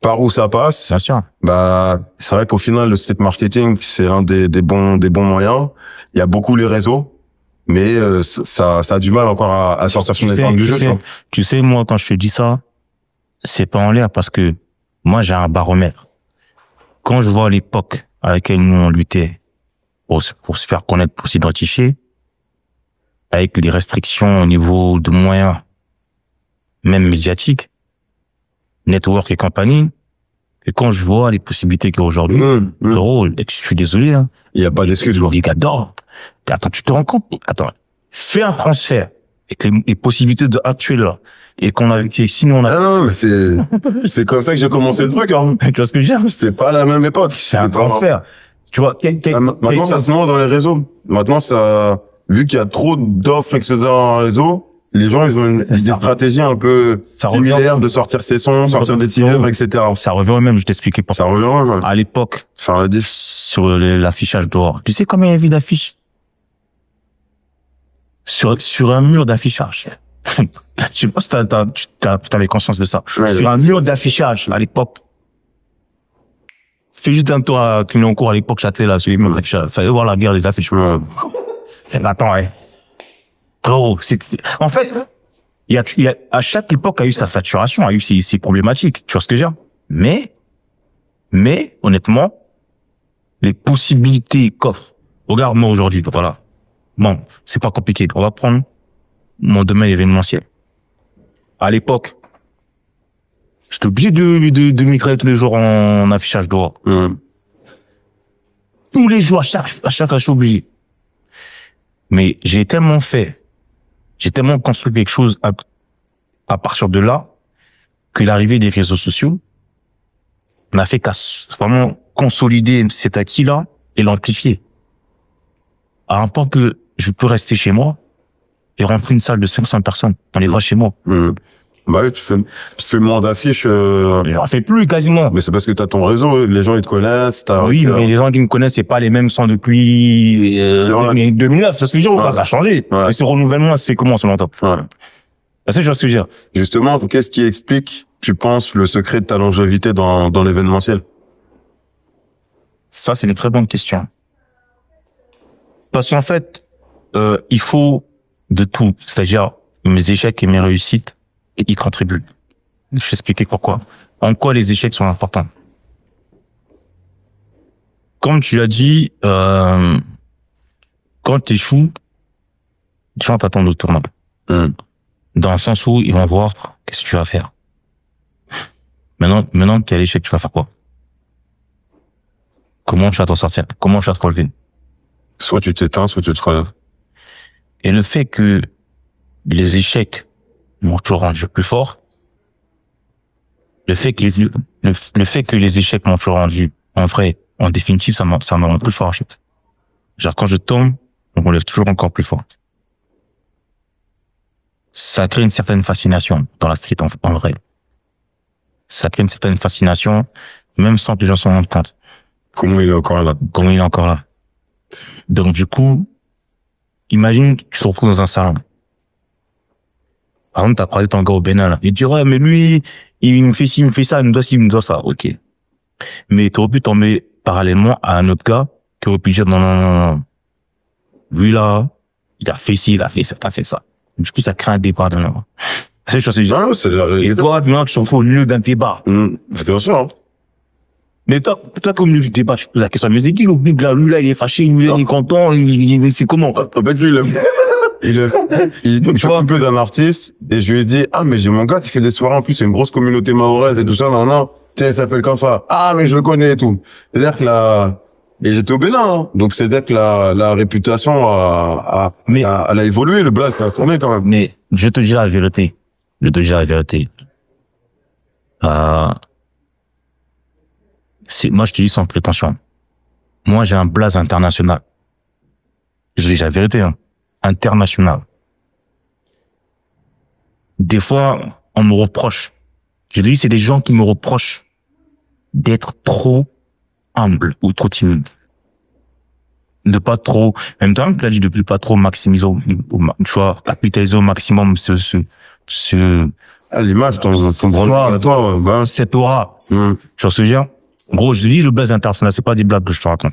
Par où ça passe. Bien sûr. Bah, c'est vrai qu'au final, le street marketing, c'est l'un des bons moyens. Il y a beaucoup les réseaux, mais ça a du mal encore à sortir son épingle du jeu. Tu sais, moi, quand je te dis ça, c'est pas en l'air parce que moi, j'ai un baromètre. Quand je vois l'époque à laquelle nous on luttait pour se faire connaître, pour s'identifier, avec les restrictions au niveau de moyens, même médiatiques, network et compagnie, et quand je vois les possibilités qu'il y a aujourd'hui, gros, je suis désolé, hein. Il n'y a pas d'excuse. Les gars d'or. Attends, tu te rends compte? Attends, fais un transfert avec les possibilités actuelles là. Et qu'on a, sinon on a... Ah non, mais c'est comme ça que j'ai commencé le truc, hein. Tu vois ce que je veux dire? C'est pas la même époque. C'est un transfert. Tu vois, maintenant, ça se montre dans les réseaux. Maintenant, vu qu'il y a trop d'offres, etc. dans les réseaux, les gens, ils ont une stratégie un peu similaire de sortir ses sons, sortir des tireurs, etc. Ça revient au même, je t'expliquais pour ça. Ça revient au même. À l'époque. Faire la diff. Sur l'affichage dehors. Tu sais combien il y avait d'affiches? Sur un mur d'affichage. Je sais pas si t'avais conscience de ça. Sur un mur d'affichage, à l'époque. Fais juste un tour à Clignancourt, à l'époque, Châtelet, là, sur les murs d'affichage. Fallait voir la guerre des affiches. Attends, ouais. Gros, en fait, à chaque époque a eu sa saturation, a eu ses problématiques. Tu vois ce que je veux dire? Mais, honnêtement, les possibilités qu'offre. Regarde-moi aujourd'hui, voilà. Bon, c'est pas compliqué. On va prendre mon domaine événementiel. À l'époque, j'étais obligé de migrer tous les jours en affichage dehors. Tous les jours, à chaque je suis obligé. Mais j'ai tellement construit quelque chose à partir de là, que l'arrivée des réseaux sociaux n'a fait qu'à vraiment consolider cet acquis-là et l'amplifier. À un point que je peux rester chez moi et remplir une salle de 500 personnes. On est droit chez moi. Bah oui, tu fais moins d'affiches. J'en fais plus quasiment. Mais c'est parce que t'as ton réseau, les gens ils te connaissent. Oui, mais les gens qui me connaissent, c'est pas les mêmes sont depuis 2009. Ça se dit, ça a changé. Et ce renouvellement, ça se fait comment sur longtemps? C'est ce que je veux dire. Justement, qu'est-ce qui explique, tu penses, le secret de ta longévité dans l'événementiel? Ça, c'est une très bonne question. Parce qu'en fait, il faut de tout. C'est-à-dire, mes échecs et mes réussites, y contribuent. Je vais expliquer pourquoi. En quoi les échecs sont importants. Comme tu l'as dit, quand tu échoues, les gens t'attendent au tournant. Dans le sens où ils vont voir qu'est-ce que tu vas faire. Maintenant que tu as l'échec, tu vas faire quoi? Comment tu vas t'en sortir? Comment tu vas te relever? Soit tu t'éteins, soit tu te relèves. Et le fait que les échecs m'ont toujours rendu plus fort, le fait que les échecs m'ont toujours rendu, en vrai, en définitive, ça me rend plus fort. Genre, quand je tombe, on me lève toujours encore plus fort. Ça crée une certaine fascination dans la street, en vrai. Ça crée une certaine fascination, même sans que les gens s'en rendent compte. Comment il est encore là? Donc, du coup, imagine que tu te retrouves dans un salon. Par exemple, t'as croisé ton gars au Bénin, là. Il te dit, ouais, mais lui, il me fait ci, il me fait ça, il me doit ci, il me doit ça. Ok. Mais t'aurais pu tomber parallèlement à un autre gars qui aurait pu dire, non. Lui, là, il a fait ci, il a fait ça, il a fait ça. Du coup, ça crée un débat dans là. Et toi, maintenant, tu te retrouves au milieu d'un débat. Bien sûr, hein. Mais toi, au milieu du débat, tu te poses la question, mais c'est qui le big là? Lui, là, il est fâché, lui, là, il est content, c'est comment? En fait, lui, il fait un peu d'un artiste, et je lui ai dit, ah, mais j'ai mon gars qui fait des soirées, en plus, c'est une grosse communauté mahoraise et tout ça, non, tiens, il s'appelle comme ça. Ah, mais je le connais et tout. C'est-à-dire que et j'étais au Bénin, hein. Donc c'est-à-dire que la réputation elle a évolué, le blague a tourné quand même. Mais, je te dis la vérité. Moi, je te dis sans prétention. Moi, j'ai un blaze international. Je dis la vérité, hein. International. Des fois, on me reproche. Je dis, c'est des gens qui me reprochent d'être trop humble ou trop timide. De pas trop, même temps, tu l'as dit depuis, pas trop maximiser, tu vois, capitaliser au maximum à l'image, ton toi, cette aura. Tu vois ce que je veux dire? Gros, je dis le blaze international, c'est pas des blagues que je te raconte.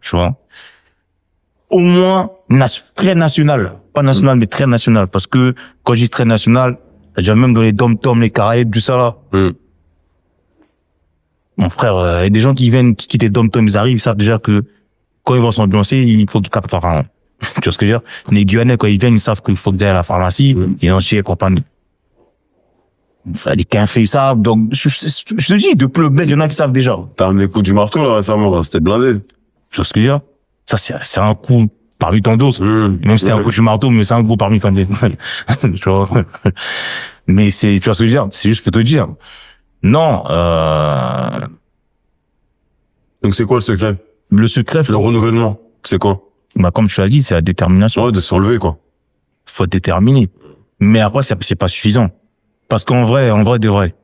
Tu vois? Au moins, très national. Pas national, mais très national. Parce que, quand je dis très national, c'est-à-dire même dans les dom-toms, les Caraïbes, tout ça, là. Mon frère, il y a des gens qui viennent, qui quittent les dom-toms, ils arrivent, ils savent déjà que, quand ils vont s'ambiancer, il faut qu'ils captent tu vois ce que je veux dire? Les Guyanais, quand ils viennent, ils savent qu'il faut qu'ils aillent à la pharmacie, ils ont chier et compagnie. Les influençables, donc, je te dis, depuis le bled, il y en a qui savent déjà. T'as amené le coup du marteau, là, récemment, c'était blindé. Tu vois ce que je veux dire? Ça, c'est un coup parmi tant d'autres. Même si c'est un coup du marteau, mais c'est un coup parmi tant d'autres. Tu vois? Mais tu vois ce que je veux dire? C'est juste pour te dire. Non, Donc c'est quoi le secret? Le secret, le renouvellement, c'est quoi? Bah, comme tu l'as dit, c'est la détermination. Ouais, de se relever, quoi. Faut être déterminé. Mais après, c'est pas suffisant. Parce qu'en vrai, de vrai,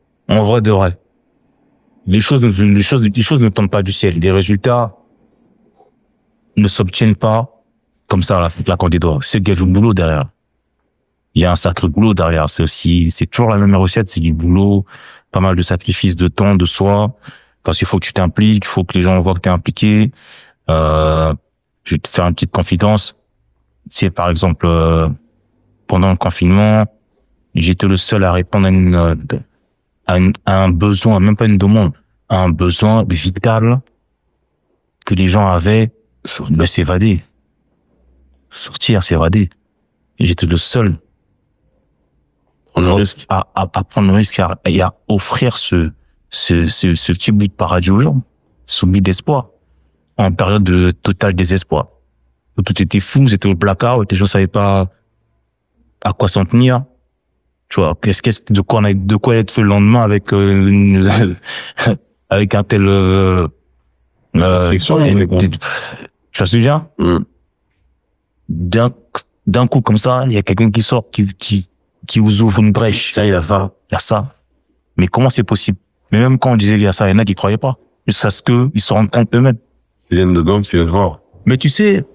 les choses ne tombent pas du ciel. Les résultats ne s'obtiennent pas comme ça, la claquant des doigts. C'est qu'il y a du boulot derrière. il y a un sacré boulot derrière. C'est toujours la même recette, c'est du boulot, pas mal de sacrifices de temps, de soi, parce qu'il faut que tu t'impliques, il faut que les gens voient que tu es impliqué. Je vais te faire une petite confidence. C'est par exemple, pendant le confinement, j'étais le seul à répondre à un besoin, même pas une demande, à un besoin vital que les gens avaient de s'évader. Sortir, s'évader. Et j'étais le seul à prendre le risque et à offrir ce petit bout de paradis aux gens, ce bout d'espoir, en période de total désespoir. Où tout était fou, c'était au blackout, les gens savaient pas à quoi s'en tenir. Tu vois, de quoi être fait le lendemain avec avec un tel tu vois ce que je veux dire? D'un coup comme ça, il y a quelqu'un qui sort qui vous ouvre une brèche. Il y a ça. Il y a ça. Mais comment c'est possible? Mais même quand on disait il y a ça, il y en a qui croyaient pas. Jusqu'à ce que ils se rendent compte eux-mêmes. Ils viennent dedans, tu viens de voir. Mais tu sais,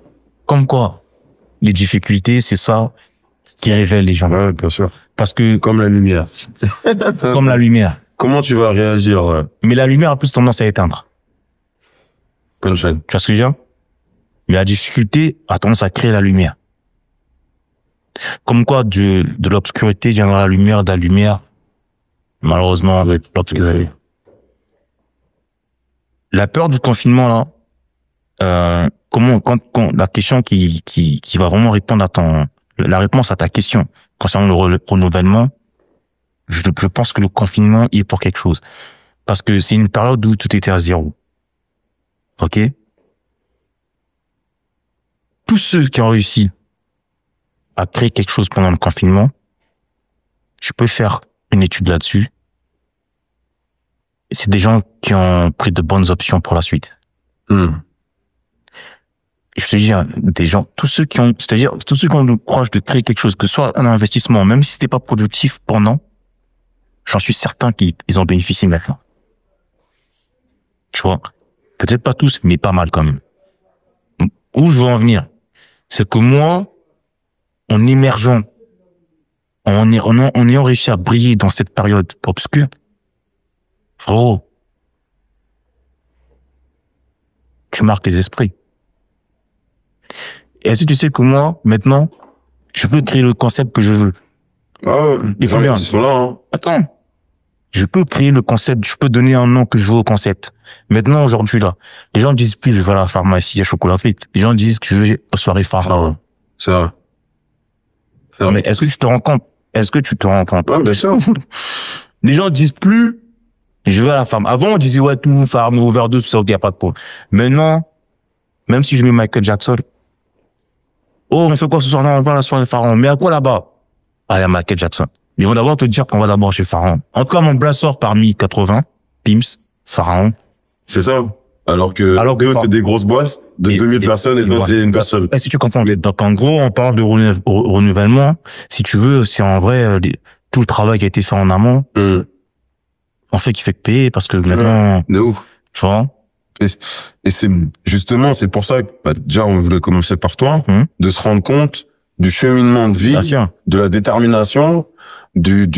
comme quoi, les difficultés, c'est ça qui révèle les gens. Ouais, bien sûr. Parce que comme la lumière. Comme la lumière. Comment tu vas réagir? Ouais. Mais la lumière a plus tendance à éteindre. Punchline. Tu vois ce que je veux dire? Mais la difficulté a tendance à créer la lumière. Comme quoi, de l'obscurité viendra la lumière, malheureusement, avec l'obscurité. La peur du confinement, là, quand la question qui va vraiment répondre la réponse à ta question concernant le renouvellement, je pense que le confinement il est pour quelque chose. Parce que c'est une période où tout était à zéro. Ok? Tous ceux qui ont réussi à créer quelque chose pendant le confinement, je peux faire une étude là-dessus. C'est des gens qui ont pris de bonnes options pour la suite. Je te dis, des gens, c'est-à-dire tous ceux qui ont le courage de créer quelque chose, que ce soit un investissement, même si c'était pas productif pendant, j'en suis certain qu'ils ont bénéficié maintenant. Tu vois? Peut-être pas tous, mais pas mal quand même. Où je veux en venir, c'est que moi, en émergeant, en ayant réussi à briller dans cette période obscure, frérot, tu marques les esprits. Et est-ce que tu sais que moi, maintenant, je peux créer le concept que je veux? Il faut bien. Attends. Je peux créer le concept, je peux donner un nom que je veux au concept. Maintenant, aujourd'hui, là, les gens disent plus je vais à la pharmacie à chocolaterie. Les gens disent que je vais aux soirées pharaon. C'est vrai. Mais est-ce que tu te rends compte? Ouais, bien sûr. Les gens disent plus je vais à la pharmacie. Avant, on disait ouais, tout, pharmacie, overdose, tout ça, ok, y a pas de problème. Maintenant, même si je mets Michael Jackson, oh, on fait quoi ce soir? Non, on va à la soirée pharaon. Mais à quoi là-bas? Ah, il y a Michael Jackson. Ils vont d'abord te dire qu'on va d'abord chez Pharaon. En tout cas, mon blast sort parmi 80, Pimps, Pharaon. C'est ça. Alors que eux, c'est des grosses boîtes de 2000 personnes et d'autres, c'est une personne. Et si tu comprends, donc en gros, on parle de renouvellement. Si tu veux, c'est en vrai, tout le travail qui a été fait en amont, en fait, qui fait que payer parce que maintenant, de ouf. Tu vois? Et c'est, justement, c'est pour ça que, déjà, on voulait commencer par toi, de se rendre compte du cheminement de vie, de la détermination, du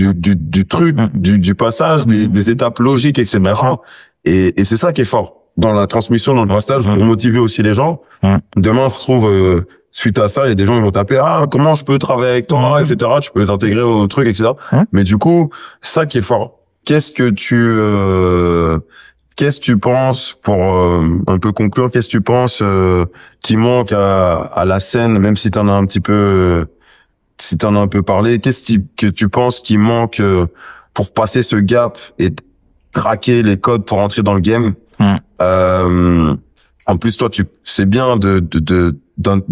truc, du passage, des étapes logiques, etc. Et c'est ça qui est fort dans la transmission, dans le passage, pour motiver aussi les gens. Demain, se trouve, suite à ça, il y a des gens qui vont taper, comment je peux travailler avec toi, etc. Tu peux les intégrer au truc, etc. Mais du coup, ça qui est fort. Qu'est-ce que tu penses, pour un peu conclure, qu'est-ce que tu penses qui manque à la scène, même si t'en as un petit peu, si t'en as un peu parlé, qu'est-ce que tu penses qui manque pour passer ce gap et craquer les codes pour entrer dans le game? En plus, toi, c'est bien de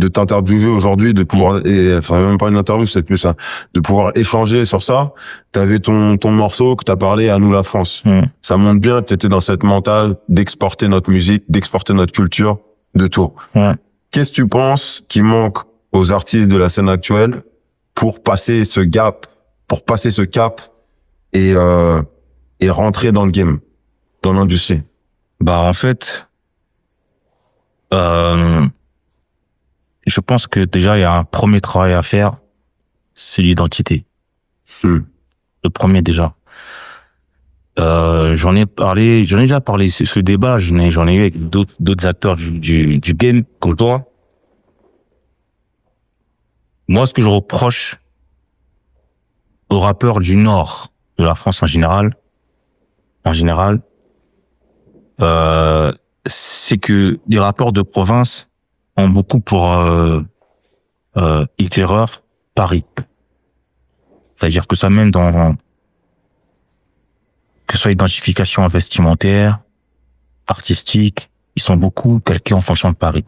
t'interviewer aujourd'hui, de pouvoir, enfin, même pas une interview, c'est plus ça, de pouvoir échanger sur ça. T'avais ton morceau que t'as parlé à nous la France. Ça montre bien que t'étais dans cette mentale d'exporter notre musique, d'exporter notre culture, de tout. Qu'est-ce que tu penses qui manque aux artistes de la scène actuelle pour passer ce gap, et rentrer dans le game, dans l'industrie? En fait, je pense que déjà il y a un premier travail à faire, c'est l'identité. Le premier déjà. J'en ai déjà parlé, ce débat, j'en ai eu avec d'autres acteurs du game comme toi. Moi, ce que je reproche aux rappeurs du Nord de la France en général, c'est que les rappeurs de province ont beaucoup pour éclaireur Paris. C'est-à-dire que ça mène dans que ce soit identification vestimentaire, artistique, ils sont beaucoup calqués en fonction de Paris.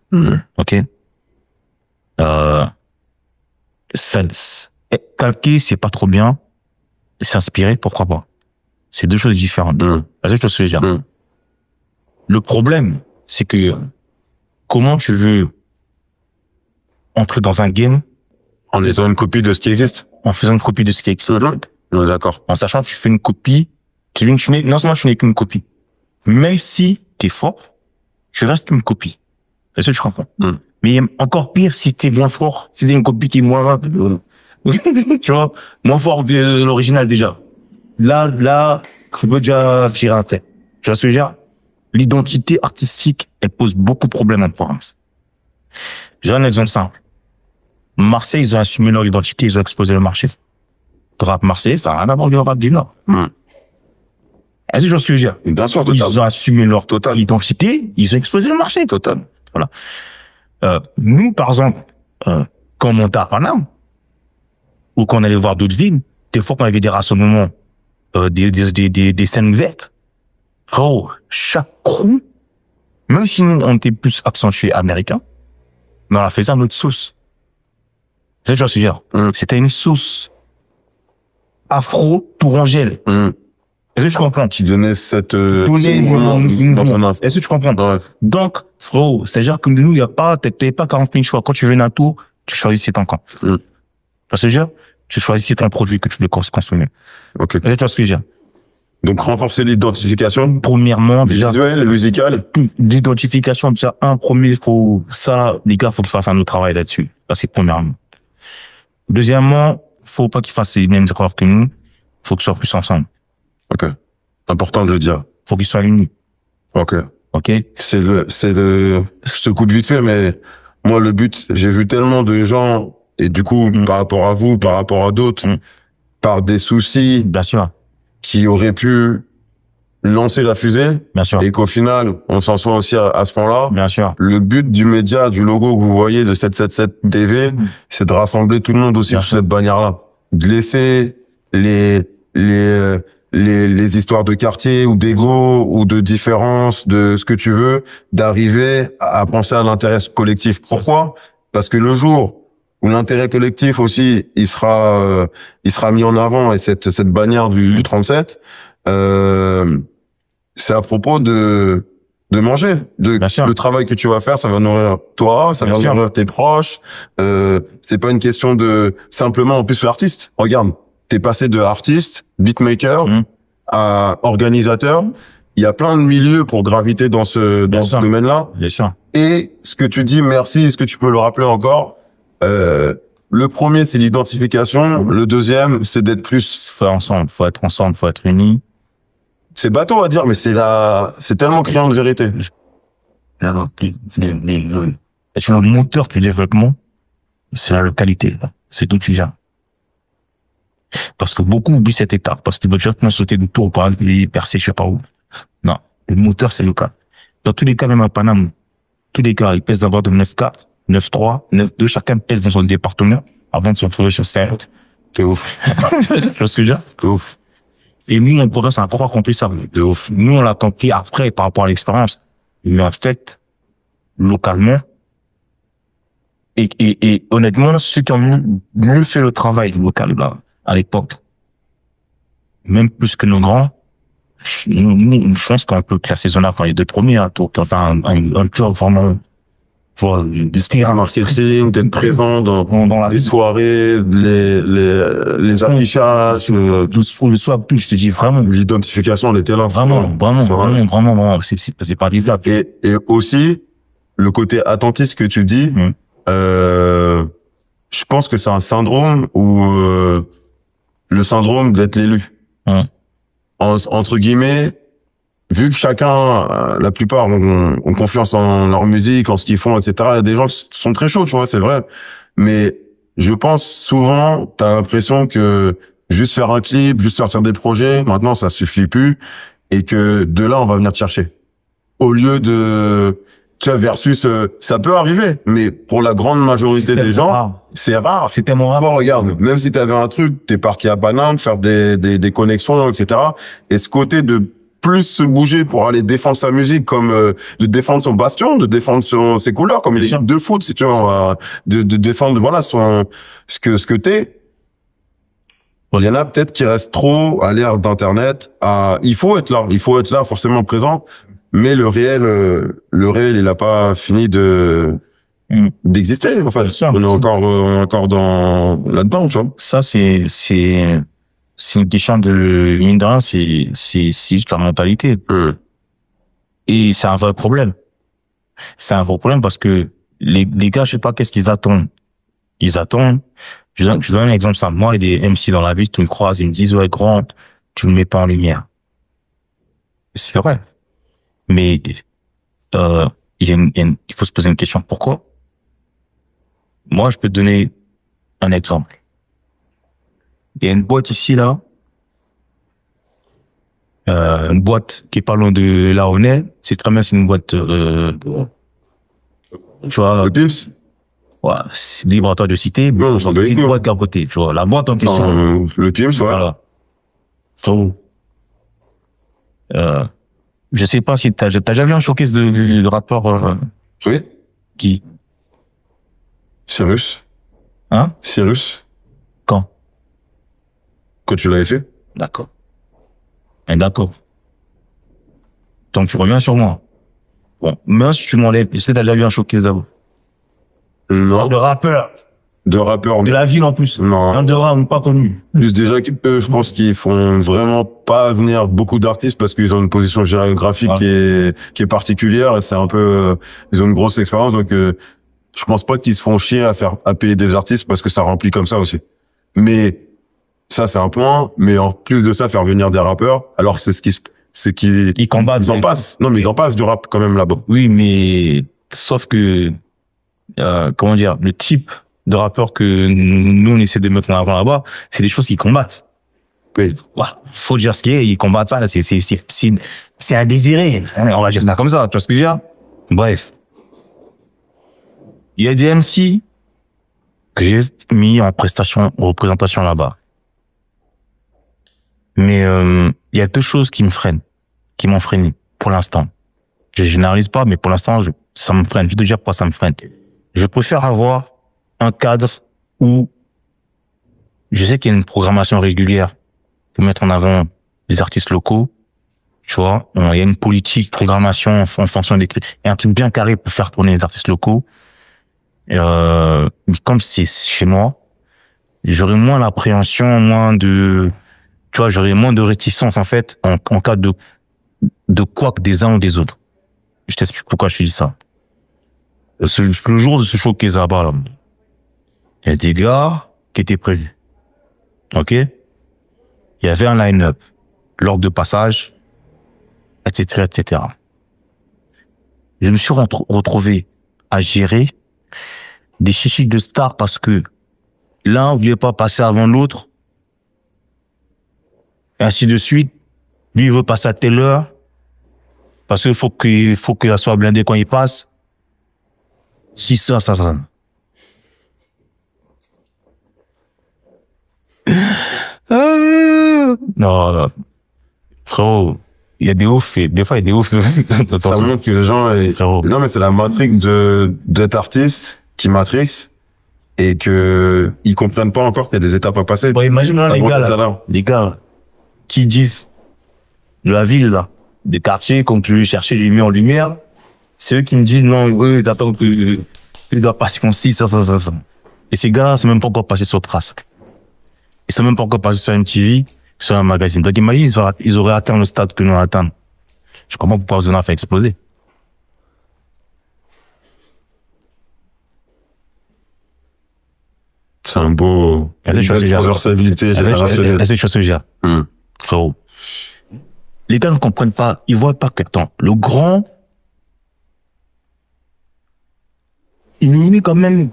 Ok. Calquer, c'est pas trop bien. S'inspirer, pourquoi pas. C'est deux choses différentes. C'est ce que je veux dire. Le problème, c'est que comment tu veux entrer dans un game en faisant une copie de ce qui existe. En faisant une copie de ce qui existe. D'accord. En sachant que tu fais une copie, non seulement tu n'es qu'une copie, même si t'es fort, tu restes une copie. C'est ce que je comprends. Mais encore pire si t'es moins fort, si t'es une copie qui est moins, tu vois, moins fort que l'original déjà. Là, tu peux déjà tirer un tête. Tu vois ce que je veux dire? L'identité artistique, elle pose beaucoup de problèmes en province. J'ai un exemple simple. Marseille, ils ont assumé leur identité, ils ont explosé le marché. Le rap marseillais, ça n'a rien à voir avec le rap du Nord. Est-ce que je veux ce que je veux dire? Bien sûr, ils ont assumé leur identité, ils ont explosé le marché, total. Voilà. Nous, par exemple, quand on montait à Paname, ou quand on allait voir d'autres villes, des fois qu'on avait des rassemblements, des scènes ouvertes, frérot, chaque crew, même si nous, on était plus accentués américains, mais on a fait ça à notre sauce. C'est ce que je veux dire. C'était une sauce afro-tourangelle. Est-ce que tu comprends? Qui donnait cette... Est-ce que tu comprends? Donc, frérot, c'est-à-dire que nous, t'avais pas 40 000 choix. Quand tu venais à Tours, tu choisissais ton camp. Tu vois ce que je veux dire? Tu choisissais ton produit que tu voulais consommer. Ok. Est-ce que tu vois ce que je veux dire? Donc, renforcer l'identification. Premièrement, déjà. Visuel, musical. L'identification, déjà, les gars, faut qu'ils fassent un autre travail là-dessus. Ça, c'est premièrement. Deuxièmement, faut pas qu'ils fassent les mêmes erreurs que nous. Faut qu'ils soient plus ensemble. Ok. Important de le dire. Faut qu'ils soient unis. Ok. Ok. Je te coupe vite fait, mais moi, le but, j'ai vu tellement de gens, et du coup, par rapport à vous, par rapport à d'autres, par des soucis. Bien sûr. Qui auraient pu lancer la fusée. Bien sûr. Et qu'au final, on s'en soit aussi à ce point-là. Bien sûr. Le but du média, du logo que vous voyez de 777 TV, c'est de rassembler tout le monde aussi sous cette bannière-là. De laisser les histoires de quartier ou d'ego ou de différence, de ce que tu veux, d'arriver à penser à l'intérêt collectif. Pourquoi? Parce que le jour où l'intérêt collectif aussi, il sera mis en avant, et cette bannière du 37, c'est à propos de manger, le travail que tu vas faire, ça va nourrir toi, ça va nourrir tes proches. C'est pas une question de simplement, en plus, l'artiste. Regarde, t'es passé de artiste, beatmaker, à organisateur. Il y a plein de milieux pour graviter dans ce domaine-là. Bien sûr. Et ce que tu dis, merci, est-ce que tu peux le rappeler encore? Le premier, c'est l'identification. Le deuxième, c'est d'être plus... Faut être ensemble, faut être unis. C'est bateau à dire, mais c'est tellement criant de vérité. Le moteur du développement, c'est la localité. C'est d'où tu viens. Parce que beaucoup oublient cette étape, parce qu'ils veulent directement sauter de tour par exemple, percer, je sais pas où. Non. Le moteur, c'est local. Dans tous les cas, même à Paname, tous les cas, ils pèsent d'abord de 9-4, 9-3, 9-2, chacun pèse dans son département avant de se retrouver sur cette. C'est ouf. Tu vois ce que je veux dire? C'est ouf. Et nous, en province, on n'a pas encore compris ça. De ouf. Nous, on l'a compris après, par rapport à l'expérience. Mais en fait, localement, et honnêtement, ceux qui ont mieux fait le travail local, là, à l'époque, même plus que nos grands, nous, je pense qu'on peut classer zone enfin, les deux premiers, hein, enfin, un club vraiment, un marketing, d'être présent dans les soirées, les affichages, le soir, tout, je te dis vraiment. L'identification, elle était là. Vraiment. C'est pas vivable. Et aussi, le côté attentiste que tu dis, je pense que c'est un syndrome où le syndrome d'être l'élu. Entre guillemets, vu que chacun, la plupart ont confiance en leur musique, en ce qu'ils font, etc. Il y a des gens qui sont très chauds, tu vois, c'est vrai. Mais je pense souvent, t'as l'impression que juste faire un clip, juste sortir des projets, maintenant ça suffit plus, et que de là on va venir te chercher. Au lieu de, tu vois, versus, ça peut arriver, mais pour la grande majorité des gens, c'est rare. C'est tellement rare. Bon, regarde, même si t'avais un truc, t'es parti à Paname, faire des connexions, etc. Et ce côté de plus se bouger pour aller défendre sa musique, comme de défendre son bastion, de défendre ses couleurs, comme l'équipe de foot, si tu vois, de défendre, voilà, ce que t'es. Il y en a peut-être qui restent trop à l'ère d'Internet. Il faut être là, forcément présent. Mais le réel, il a pas fini d'exister. En fait, on est encore là-dedans, tu vois. Ça, c'est une question de, mine de rien, c'est juste la mentalité. Et c'est un vrai problème. C'est un vrai problème parce que les gars, je sais pas qu'est-ce qu'ils attendent. Ils attendent. Je donne un exemple simple. Moi, il y a des MC dans la ville, tu me croises, ils me disent, ouais, grand, tu le mets pas en lumière. C'est vrai. Mais, il faut se poser une question. Pourquoi? Moi, je peux te donner un exemple. Il y a une boîte ici, là. Une boîte qui est pas loin de là où on est. C'est très bien, c'est une boîte, tu vois. Le Pimps? Ouais, c'est libre à toi de citer. Non, c'est une boîte à côté, tu vois. La boîte en question. Le Pimps, voilà. Je sais pas si t'as déjà vu un showcase de rappeur, oui. Qui? Cyrus. Hein? Cyrus. Quand tu l'avais fait? D'accord. D'accord. Donc tu reviens sur moi. Bon, mais si tu m'enlèves, est-ce que t'as déjà vu un showcase d'abord? Non. De rappeur. De rappeurs. De la ville en plus. Non. Un de rap pas connu. Juste déjà, eux, je pense qu'ils font vraiment pas venir beaucoup d'artistes parce qu'ils ont une position géographique qui est particulière et c'est un peu, ils ont une grosse expérience, donc je pense pas qu'ils se font chier à payer des artistes parce que ça remplit comme ça aussi. Mais ça, c'est un point. Mais en plus de ça, faire venir des rappeurs, alors c'est qu'ils combattent. Ils en passent. Non, mais ils en passent du rap quand même là-bas. Oui, mais sauf que comment dire, le type de rappeur que nous on essaie de mettre en avant là-bas, c'est des choses qu'ils combattent. Oui. Ouais, faut dire ce qui est, ils combattent ça. C'est indésiré. On va dire ça comme ça. Tu vois ce que je veux dire? Bref. Il y a des MC que j'ai mis en représentation là-bas. Mais il y a deux choses qui m'ont freiné pour l'instant. Je généralise pas, mais pour l'instant, ça me freine. Je vais te dire pourquoi ça me freine. Je préfère avoir un cadre où je sais qu'il y a une programmation régulière pour mettre en avant les artistes locaux. Tu vois, il y a une politique, programmation en fonction des critères. Il y a un truc bien carré pour faire tourner les artistes locaux. Mais comme c'est chez moi, j'aurais moins l'appréhension, j'aurais moins de réticence, en fait, en cas de quoi que des uns ou des autres. Je t'explique pourquoi je te dis ça. Le jour de ce showcase là-bas, là, il y a des gars qui étaient prévus. OK? Il y avait un line-up, l'ordre de passage, etc., etc. Je me suis retrouvé à gérer des chichis de stars parce que l'un voulait pas passer avant l'autre, et ainsi de suite. Lui, il veut passer à telle heure, parce qu'il faut qu'il soit blindé quand il passe. Si ça. Non, frérot, il y a des oufs, et des fois il y a des oufs. Ça montre que les gens, non mais c'est la matrix d'être artiste qui matrix et que ils comprennent pas encore qu'il y a des étapes à passer. Bon, imagine là, les gars qui disent de la ville là, des quartiers, comme tu veux chercher les lumières en lumière, c'est eux qui me disent non, oui, t'attends que tu dois passer comme ci, ça. Et ces gars-là, c'est même pas encore passé sur Trace. Ils sont même pas encore passés sur MTV, sur un magazine. Donc imagine, ils auraient atteint le stade que nous on atteint. Je comprends pourquoi vous en avez fait exploser. C'est un beau... Une transversalité générationnelle. C'est chose que j'ai. Frérot. Les gars ne comprennent pas, ils voient pas que le grand, il nous met quand même,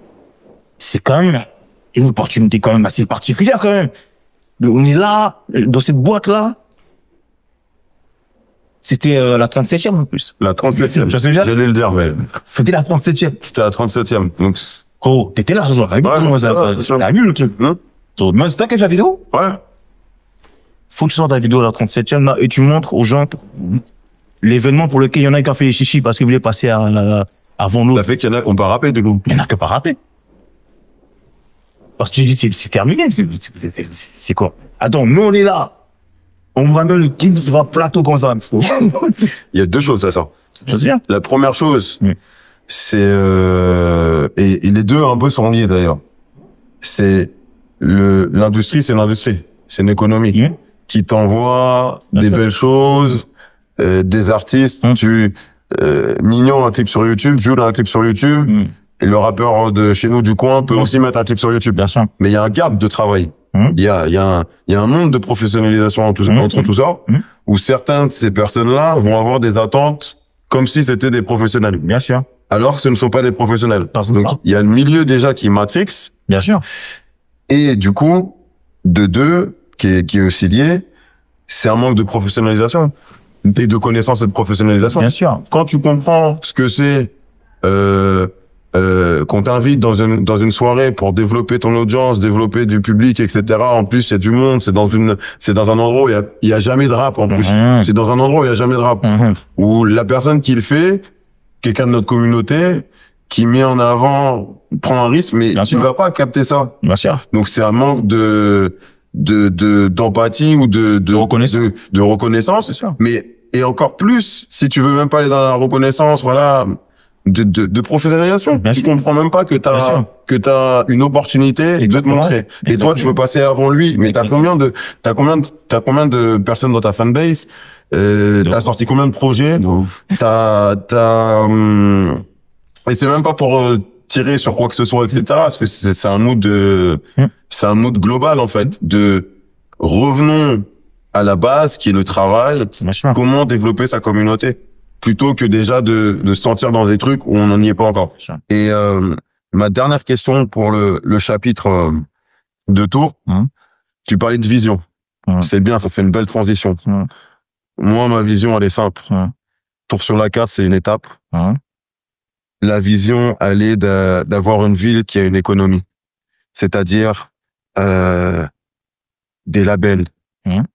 c'est quand même une opportunité quand même assez particulière quand même. On est là, dans cette boîte-là. C'était la 37e en plus. La 37e. J'allais le dire, mais... C'était la 37e. C'était la 37e. Donc... Oh, t'étais là ce jour. T'as vu le truc? Même c'est toi qui as fait la vidéo? Ouais. Faut que tu sortes la vidéo à la 37e là et tu montres aux gens l'événement pour lequel il y en a qui ont fait les chichis parce qu'ils voulaient passer avant nous. Ça fait qu'il y en a qui n'ont pas rappé de nous. Il y en a qui n'ont pas rappé. Parce que tu dis c'est terminé. C'est quoi? Attends, nous on est là. On va même le clip sur un plateau comme ça. Il y a deux choses à ça. La première chose, c'est et les deux un peu sont liés d'ailleurs. C'est l'industrie, c'est l'industrie, c'est une économie qui t'envoie des belles choses, des artistes. Mignon un clip sur YouTube, Jules a un clip sur YouTube, et le rappeur de chez nous du coin peut aussi mettre un clip sur YouTube. Bien sûr. Mais il y a un gap de travail. Il y a un monde de professionnalisation entre tout ça, où certains de ces personnes-là vont avoir des attentes comme si c'était des professionnels. Bien sûr. Alors que ce ne sont pas des professionnels. Donc, il y a le milieu déjà qui matrix. Bien sûr. Et du coup, qui est aussi lié, c'est un manque de professionnalisation et de connaissance et de professionnalisation. Bien sûr. Quand tu comprends ce que c'est, qu'on t'invite dans une soirée pour développer ton audience, développer du public, etc. En plus, il y a du monde, c'est dans un endroit où il y a jamais de rap, en plus. C'est dans un endroit où il y a jamais de rap. Où la personne qui le fait, quelqu'un de notre communauté, qui met en avant, prend un risque, mais tu vas pas capter ça. Bien sûr. Donc, c'est un manque d'empathie ou de reconnaissance. Et encore plus, si tu veux même pas aller dans la reconnaissance, voilà, de professionnalisation. Tu comprends même pas que t'as une opportunité de te montrer. Et toi, tu veux passer avant lui. Mais t'as combien de personnes dans ta fanbase? T'as sorti combien de projets? Et c'est même pas pour tirer sur quoi que ce soit, etc. Parce que c'est un mood global, en fait, de revenons à la base, qui est le travail. Comment développer sa communauté? Plutôt que déjà de se sentir dans des trucs où on n'en y est pas encore. Et ma dernière question pour le chapitre de Tours, tu parlais de vision. C'est bien, ça fait une belle transition. Moi, ma vision, elle est simple. Tours sur la carte, c'est une étape. La vision, elle est d'avoir une ville qui a une économie. C'est-à-dire des labels,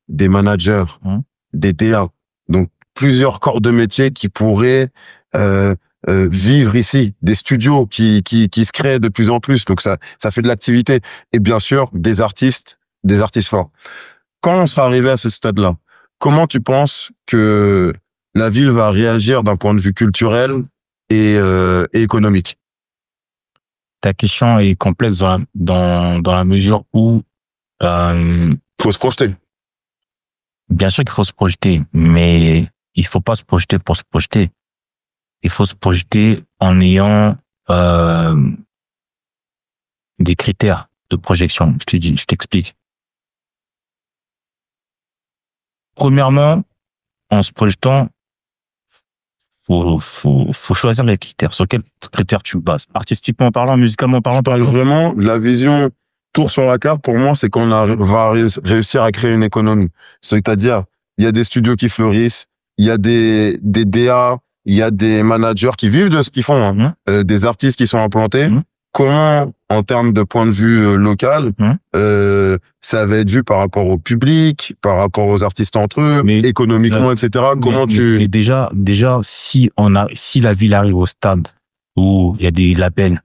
des managers, des DA. Donc, plusieurs corps de métier qui pourraient vivre ici, des studios qui se créent de plus en plus, donc ça fait de l'activité, et bien sûr des artistes forts. Quand on sera arrivé à ce stade-là, comment tu penses que la ville va réagir d'un point de vue culturel et économique? Ta question est complexe dans la mesure où faut se projeter. Bien sûr qu'il faut se projeter, mais il faut pas se projeter pour se projeter. Il faut se projeter en ayant des critères de projection. Je t'explique. Premièrement, en se projetant, faut choisir les critères. Sur quels critères tu bases? Artistiquement parlant, musicalement parlant? Je parle vraiment de la vision Tours sur la carte. Pour moi, c'est qu'on va réussir à créer une économie. C'est-à-dire, il y a des studios qui fleurissent, il y a des DA, il y a des managers qui vivent de ce qu'ils font, des artistes qui sont implantés. Comment, en termes de point de vue local, ça va être vu par rapport au public, par rapport aux artistes entre eux, économiquement, etc. Comment mais déjà, si la ville arrive au stade où il y a des labels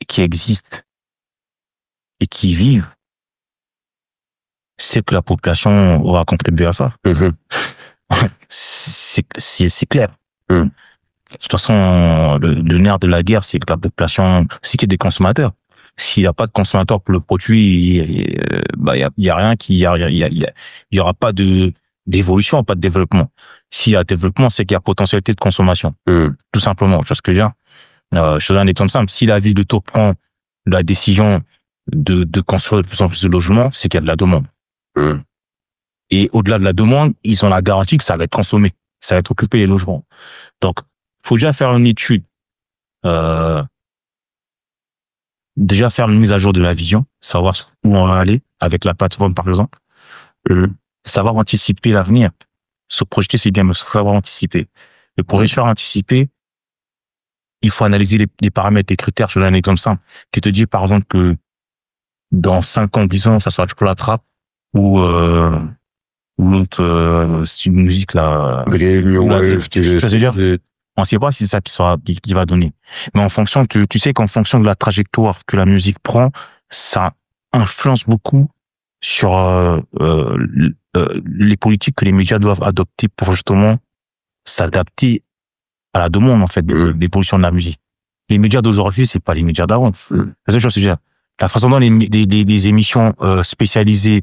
qui existent et qui vivent, c'est que la population aura contribué à ça. C'est clair. De toute façon, le nerf de la guerre, c'est que la population, c'est qu'il y a des consommateurs. S'il n'y a pas de consommateurs pour le produit, il y aura pas d'évolution, pas de développement. S'il y a développement, c'est qu'il y a potentialité de consommation. Tout simplement. Tu vois ce que je veux dire? Je te donne un exemple simple. Si la ville de Tours prend la décision de construire de plus en plus de logements, c'est qu'il y a de la demande. Et au-delà de la demande, ils ont la garantie que ça va être consommé, ça va être occupé les logements. Donc, faut déjà faire une étude, déjà faire une mise à jour de la vision, savoir où on va aller avec la plateforme par exemple, savoir anticiper l'avenir. Se projeter, c'est bien, mais il faut savoir anticiper. Et pour réussir à anticiper, il faut analyser les paramètres, les critères. Je donne un exemple simple qui te dit, par exemple, que dans 5 ans, 10 ans, ça sera toujours la trappe ou l'autre, c'est une musique là. On sait pas si c'est ça qui va donner. Mais en fonction, tu sais qu'en fonction de la trajectoire que la musique prend, ça influence beaucoup sur les politiques que les médias doivent adopter pour justement s'adapter à la demande en fait de l'évolution de la musique. Les médias d'aujourd'hui, c'est pas les médias d'avant. C'est ça, je veux dire. La façon dont les émissions spécialisées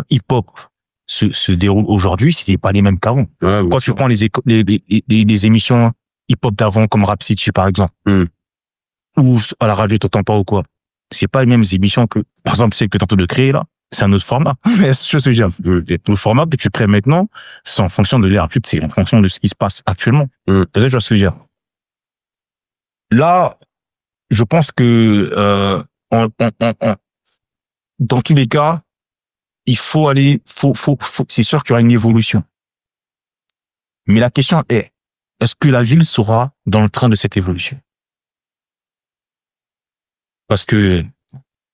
hip-hop se déroulent aujourd'hui, c'est pas les mêmes qu'avant. Ouais, quand tu prends les émissions hip-hop d'avant comme Rap City par exemple, ou à la radio t'entends pas ou quoi, c'est pas les mêmes émissions que par exemple celle que t'es en train de créer là. C'est un autre format. Mais je veux dire, le format que tu crées maintenant, c'est en fonction de l'ère, c'est en fonction de ce qui se passe actuellement. C'est ça que je veux dire. Là, je pense que dans tous les cas, il faut aller, c'est sûr qu'il y aura une évolution. Mais la question est-ce que la ville sera dans le train de cette évolution? Parce que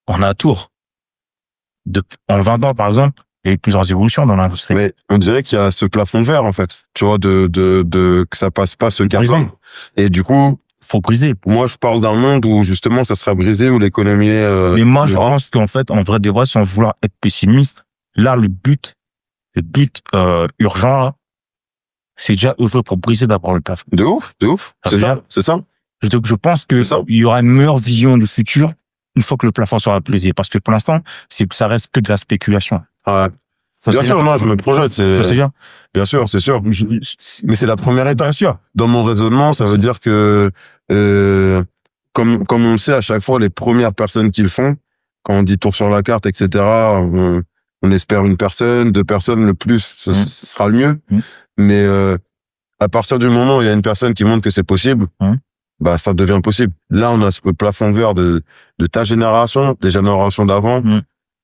on a un tour. En 20 ans, par exemple, il y a eu plusieurs évolutions dans l'industrie. Mais on dirait qu'il y a ce plafond de verre, en fait. Tu vois, que ça passe pas ce carcan. Et du coup, faut briser. Moi, je parle d'un monde où, justement, ça sera brisé, où l'économie, mais moi, je pense qu'en fait, en vrai de vrai, sans vouloir être pessimiste, là, le but urgent, là, c'est déjà œuvrer pour briser d'abord le plafond. De ouf. C'est ça. Je pense que il y aura une meilleure vision du futur une fois que le plafond sera brisé. Parce que pour l'instant, ça reste que de la spéculation. Ouais. Bien sûr, non, je me projette. Bien sûr, c'est sûr. Mais c'est la première étape. Bien sûr. Dans mon raisonnement, ça veut dire que, comme on le sait, à chaque fois, les premières personnes qui le font, quand on dit tour sur la carte, etc., on espère une personne, 2 personnes, le plus, ce sera le mieux. Mais, à partir du moment où il y a une personne qui montre que c'est possible, bah, ça devient possible. Là, on a ce plafond vert de ta génération, des générations d'avant,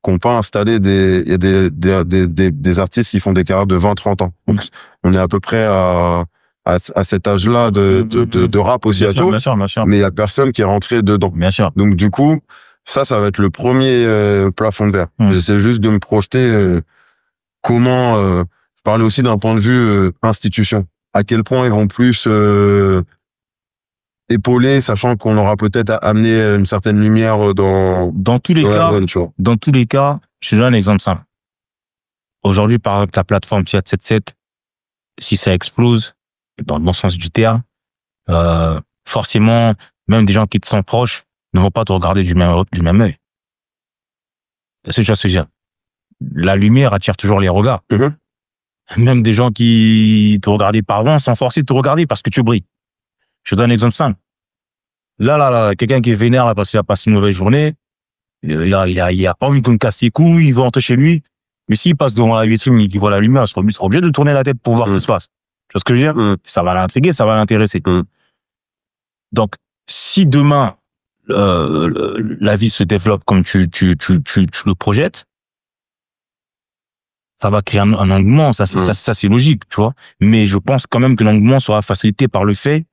qu'on pas installé il y a des artistes qui font des carrières de 20-30 ans. Donc, on est à peu près à cet âge-là de rap aussi à tout. Bien sûr. Mais il y a personne qui est rentré dedans. Bien sûr. Donc, du coup, ça va être le premier plafond de verre. J'essaie juste de me projeter comment, je parlais aussi d'un point de vue institution. À quel point ils vont plus épauler, sachant qu'on aura peut-être amené une certaine lumière dans tous les cas. Dans tous les cas, je te donne un exemple simple. Aujourd'hui, par exemple, la plateforme Fiat 77, si ça explose, dans le bon sens du terme, forcément, même des gens qui te sont proches ne vont pas te regarder du même œil. C'est ce que je veux dire. La lumière attire toujours les regards. Même des gens qui te regardaient par avant sont forcés de te regarder parce que tu brilles. Je te donne un exemple simple. Là, quelqu'un qui est vénère là, parce qu'il a passé une mauvaise journée, il a pas envie qu'on me casse les couilles, il va rentrer chez lui. Mais s'il passe devant la vitrine, il voit la lumière, il sera obligé de tourner la tête pour voir ce qui se passe. Tu vois ce que je veux dire? Ça va l'intriguer, ça va l'intéresser. Donc, si demain, la vie se développe comme tu le projettes, ça va créer un engouement, ça c'est logique, tu vois. Mais je pense quand même que l'engouement sera facilité par le fait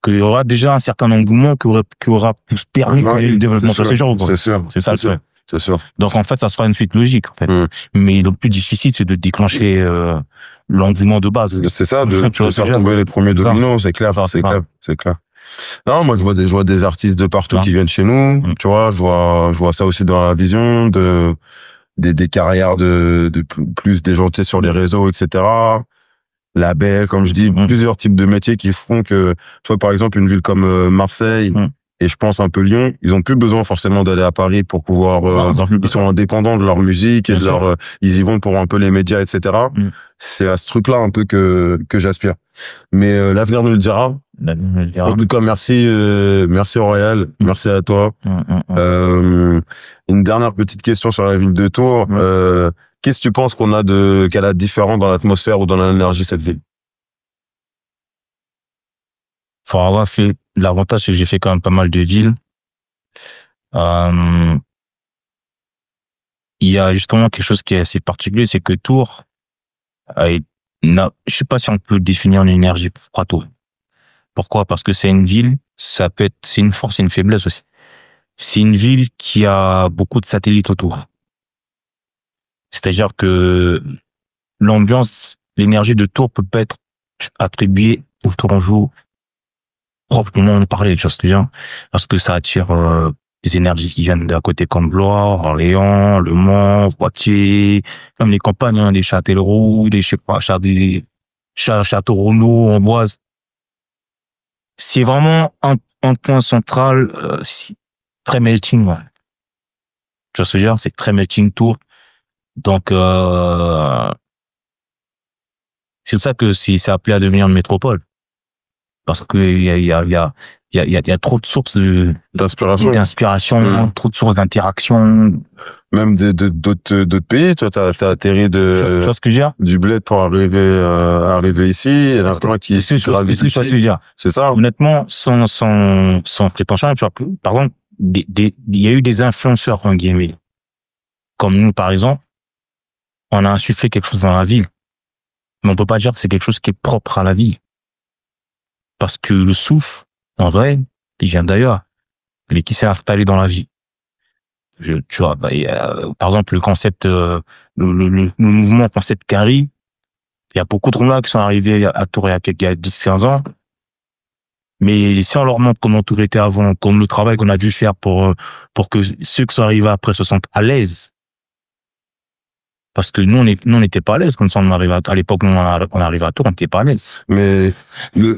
qu'il y aura déjà un certain engouement qui aura plus permis le développement de ces gens. C'est sûr. C'est ça, c'est sûr. Donc en fait, ça sera une suite logique, en fait. Mais le plus difficile, c'est de déclencher l'engouement de base. C'est ça, de faire tomber les premiers dominos, c'est clair, c'est clair. Non, moi je vois des artistes de partout qui viennent chez nous, tu vois, je vois ça aussi dans la vision des carrières de plus des gens, tu sais, sur les réseaux, etc. Label, comme je dis, plusieurs types de métiers qui font que, tu vois, par exemple, une ville comme Marseille, et je pense un peu Lyon, ils ont plus besoin forcément d'aller à Paris pour pouvoir, ils sont indépendants de leur musique et ils y vont pour un peu les médias, etc. C'est à ce truc-là un peu que j'aspire. Mais l'avenir nous le dira. En tout cas, merci Royal, merci à toi. Une dernière petite question sur la ville de Tours. Qu'est-ce que tu penses qu'elle a de différent dans l'atmosphère ou dans l'énergie, cette ville? Pour avoir fait, l'avantage, c'est que j'ai fait quand même pas mal de villes. Il y a justement quelque chose qui est assez particulier, c'est que Tours je sais pas si on peut définir une énergie propre à Tours. Pourquoi? Parce que c'est une ville, c'est une force et une faiblesse aussi. C'est une ville qui a beaucoup de satellites autour. C'est-à-dire que l'ambiance, l'énergie de Tours peut pas être attribuée au Tourangeau proprement parler, tu vois ce que je veux dire? Parce que ça attire des énergies qui viennent d'à côté comme Blois, Orléans, Le Mans, Poitiers, comme les campagnes, hein, des Châtellerault, des, je sais pas, Château-Renaud, Amboise. C'est vraiment un point central, très melting, ouais. Tu vois ce que je veux dire? C'est très melting Tours. Donc, c'est pour ça que c'est appelé à devenir une métropole. Parce que il y a trop de sources d'inspiration, trop de sources d'interaction. Même d'autres pays, toi, t'as atterri Tu vois ce que je veux dire? du bled pour arriver ici. Il y en a plein qui gravitent ici. C'est ça. Honnêtement, sans prétention, tu vois, par exemple, il y a eu des influenceurs, en guillemets. Comme nous, par exemple, on a insufflé quelque chose dans la ville. Mais on peut pas dire que c'est quelque chose qui est propre à la ville. Parce que le souffle, en vrai, il vient d'ailleurs. Mais qui s'est installé dans la vie. Tu vois, par exemple, le concept, le mouvement concept Carry, il y a beaucoup de gens qui sont arrivés à Tours il y a 10-15 ans. Mais si on leur montre comment tout était avant, comme le travail qu'on a dû faire pour que ceux qui sont arrivés après se sentent à l'aise. Parce que nous, on n'était pas à l'aise. Comme ça, on arrive à l'époque, on arrive à Tours, on n'était pas à l'aise. Mais le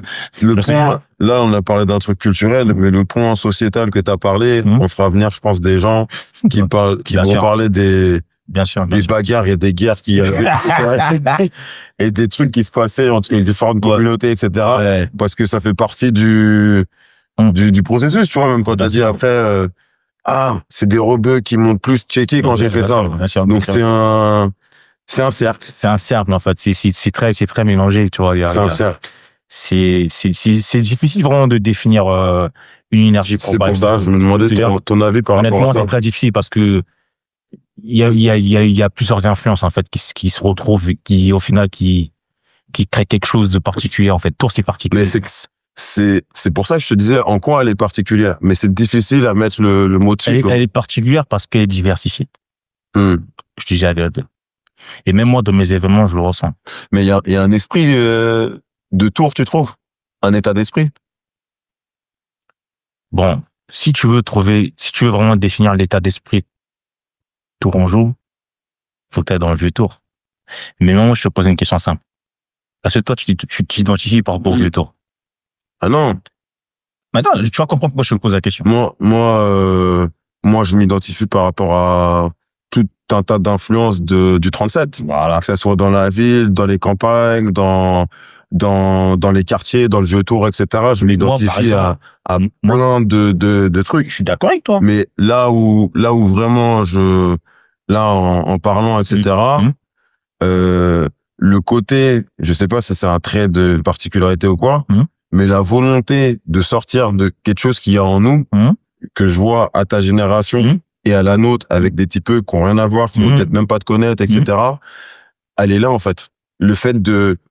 point, là, on a parlé d'un truc culturel, mais le point sociétal que tu as parlé, on fera venir, je pense, des gens qui vont parler des bagarres et des guerres et des trucs qui se passaient entre les différentes communautés, etc. Ouais. Parce que ça fait partie du processus, tu vois, même quand tu as dit après, c'est des rebeux qui m'ont plus checké quand j'ai fait ça. Donc c'est un cercle. C'est un cercle, en fait. C'est très mélangé, tu vois. C'est un cercle. C'est difficile vraiment de définir une énergie propre. C'est pour ça, je me demandais ton avis par rapport à ça. Honnêtement, c'est très difficile parce que il y a plusieurs influences, en fait, qui se retrouvent et qui, au final, qui créent quelque chose de particulier, en fait. Tours, c'est particulier. Mais c'est pour ça que je te disais en quoi elle est particulière. Mais c'est difficile à mettre le mot dessus. Elle est particulière parce qu'elle est diversifiée. Je te dis la vérité. Et même moi, dans mes événements, je le ressens. Mais il y a un esprit de Tours, tu trouves? Un état d'esprit? Bon, si tu veux vraiment définir l'état d'esprit tourangeau, faut que tu ailles dans le vieux Tours. Mais moi, je te pose une question simple. Parce que toi, tu t'identifies par rapport au vieux Tours. Ah non. Attends, tu vas comprendre pourquoi je te pose la question. Moi, je m'identifie par rapport à tout un tas d'influences du 37. Voilà. Que ça soit dans la ville, dans les campagnes, dans les quartiers, dans le vieux Tours, etc. Je m'identifie à plein de trucs. Je suis d'accord avec toi. Mais là où vraiment en parlant, etc., le côté, je sais pas si c'est un trait de particularité ou quoi, mais la volonté de sortir de quelque chose qu'il y a en nous, que je vois à ta génération et à la nôtre avec des types qui ont rien à voir, qui vont peut-être même pas te connaître, etc. Elle est là, en fait. Le fait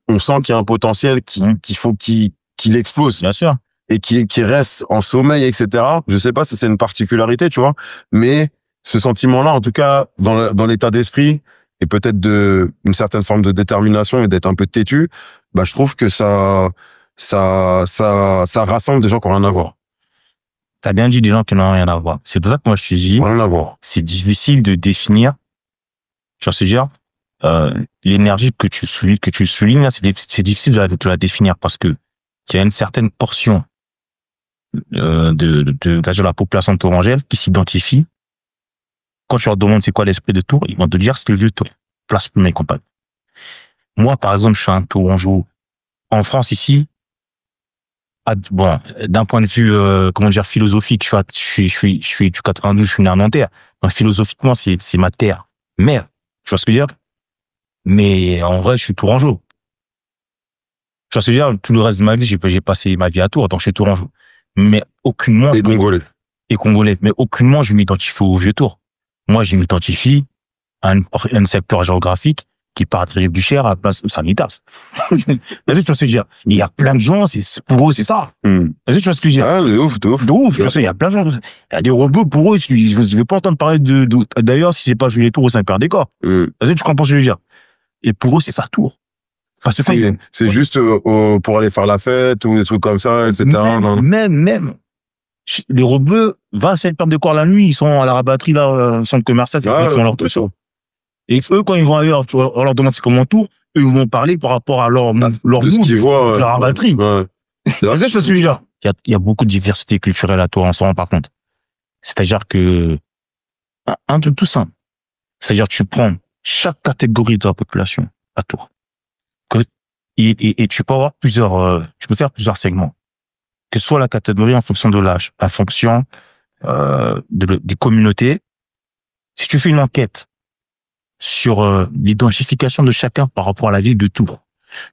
on sent qu'il y a un potentiel qu'il faut qu'il explose. Bien sûr. Et qui reste en sommeil, etc. Je sais pas si c'est une particularité, tu vois, mais ce sentiment-là, en tout cas, dans l'état d'esprit, et peut-être une certaine forme de détermination et d'être un peu têtu, je trouve que ça rassemble des gens qui n'ont rien à voir. T'as bien dit des gens qui n'ont rien à voir. C'est pour ça que moi je te dis, rien à voir. C'est difficile de définir. Je veux dire, l'énergie que tu soulignes là, c'est difficile de la définir parce que il y a une certaine portion de la population tourangelle qui s'identifie. Quand tu leur demandes c'est quoi l'esprit de Tours, ils vont te dire c'est le vieux Tours. Place pour mes compagnes. Moi, par exemple, je suis un Tourangeau. En France, ici, Bon, d'un point de vue, comment dire, philosophique, je suis du 92, je suis né à Nanterre. Donc, philosophiquement, c'est ma terre. Mère. Tu vois ce que je veux dire? Mais en vrai, je suis tourangeau. Tu vois ce que je veux dire? Tout le reste de ma vie, j'ai passé ma vie à Tours, donc je suis tourangeau. Mais aucunement. Et congolais. Et congolais. Mais aucunement, je m'identifie au vieux Tours. Moi, je m'identifie à un secteur géographique qui part de Rive-du-Cher à place Sanitas. Vas-y, tu vois ce que je veux dire? Il y a plein de gens, pour eux, c'est ça. Vas-y, tu vois ce que je veux dire? Ah, de ouf. De ouf, tu vois, il y a plein de gens. Il y a des robots, pour eux, je vais pas entendre parler d'ailleurs, si c'est pas Julien Tour ou Saint-Pierre-des-Corps. Vas-y, tu comprends ce que je veux dire? Et pour eux, c'est ça, Tours. Parce que c'est juste pour aller faire la fête ou des trucs comme ça, etc. Même. Les robots, va à Saint-Pierre-des-Corps la nuit, ils sont à la rabatterie, là, au centre commercial, ils font leur truc. Et eux, quand ils vont ailleurs, tu vois, on leur demande c'est comment Tours, eux, ils vont parler par rapport à leur mood, de la rabatterie. Ouais. C'est je suis genre. Il y a beaucoup de diversité culturelle à Tours, on s'en rend pas compte. C'est-à-dire que, un truc tout simple. C'est-à-dire que tu prends chaque catégorie de la population à Tours. Et tu peux avoir tu peux faire plusieurs segments. Que ce soit la catégorie en fonction de l'âge, en fonction, des communautés. Si tu fais une enquête sur l'identification de chacun par rapport à la ville de Tours,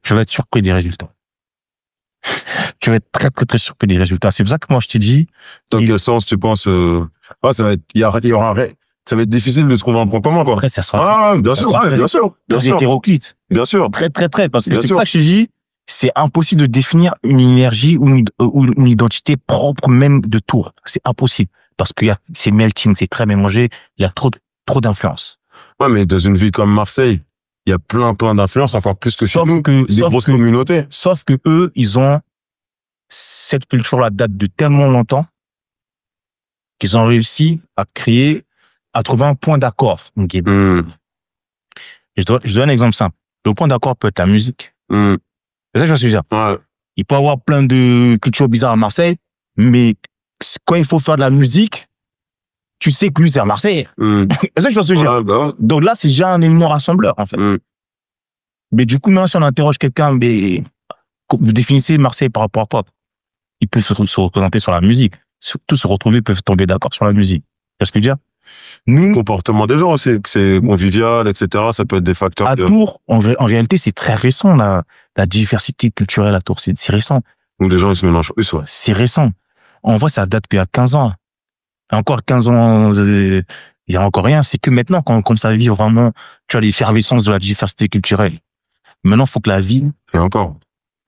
tu vas être surpris des résultats. Tu vas être très, très, très surpris des résultats. C'est pour ça que moi, je t'ai dit... Dans quel sens tu penses ça va être difficile de trouver un point commun, quoi. Après, ça sera... bien sûr. Très hétéroclite. Bien sûr. Très, très, très. Parce que c'est pour ça que je t'ai dit, c'est impossible de définir une énergie ou une identité propre même de Tours. C'est impossible. Parce que c'est melting, c'est très mélangé, il y a trop d'influence. Ouais, mais dans une ville comme Marseille, il y a plein d'influences, encore plus que chez nous, des grosses communautés. Sauf que eux, ils ont cette culture-là date de tellement longtemps qu'ils ont réussi à trouver un point d'accord. Okay. Je donne un exemple simple. Le point d'accord peut être la musique. C'est ça que je veux dire. Ouais. Il peut y avoir plein de cultures bizarres à Marseille, mais quand il faut faire de la musique, tu sais que lui, c'est à Marseille. C'est ça que je veux dire. Donc là, c'est déjà un élément rassembleur, en fait. Mais du coup, maintenant, si on interroge quelqu'un, mais vous définissez Marseille par rapport à quoi? Ils peuvent se représenter sur la musique. Tous se retrouver, ils peuvent tomber d'accord sur la musique. C'est ce que je veux dire? Le comportement des gens aussi, que c'est convivial, etc. Ça peut être des facteurs. À Tours, en réalité, c'est très récent, la diversité culturelle à Tours. C'est récent. Donc les gens, ils se mélangent plus, ouais. C'est récent. En vrai, ça date qu'il y a 15 ans. Et encore 15 ans, il y a encore rien. C'est que maintenant, quand ça vit vraiment, tu as l'effervescence de la diversité culturelle. Maintenant, il faut que la ville... Et encore.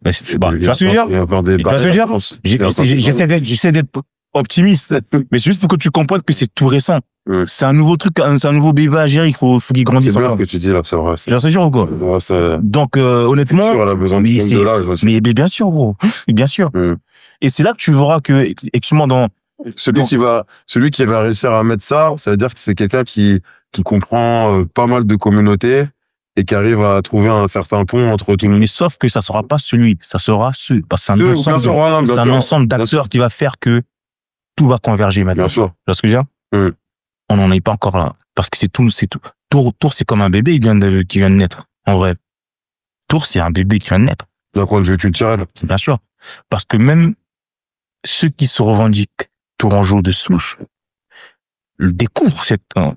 Ben, tu vois ce que je veux dire? Il y a encore des barrières. J'essaie d'être optimiste. Mais c'est juste pour que tu comprennes que c'est tout récent. C'est un nouveau truc, c'est un nouveau bébé à gérer, il faut qu'il grandisse. C'est bien que tu dis là, c'est vrai. J'en sais sûr ou quoi? Donc, honnêtement. Elle a besoin de l'âge aussi. Mais bien sûr, gros. Bien sûr. Et c'est là que tu verras que, effectivement, celui qui va réussir à mettre ça, ça veut dire que c'est quelqu'un qui comprend pas mal de communautés et qui arrive à trouver un certain pont entre tout le monde. Mais sauf que ça sera pas celui, ça sera ceux. Parce que c'est un ensemble d'acteurs qui va faire que tout va converger maintenant. Bien sûr. Tu vois ce que je veux dire? On n'en est pas encore là. Parce que c'est tout. Tours, c'est comme un bébé qui vient de naître. En vrai. Tours, c'est un bébé qui vient de naître. D'un point de vue culturel. Bien sûr. Parce que même ceux qui se revendiquent tourangeaux de souche découvrent cette... T'as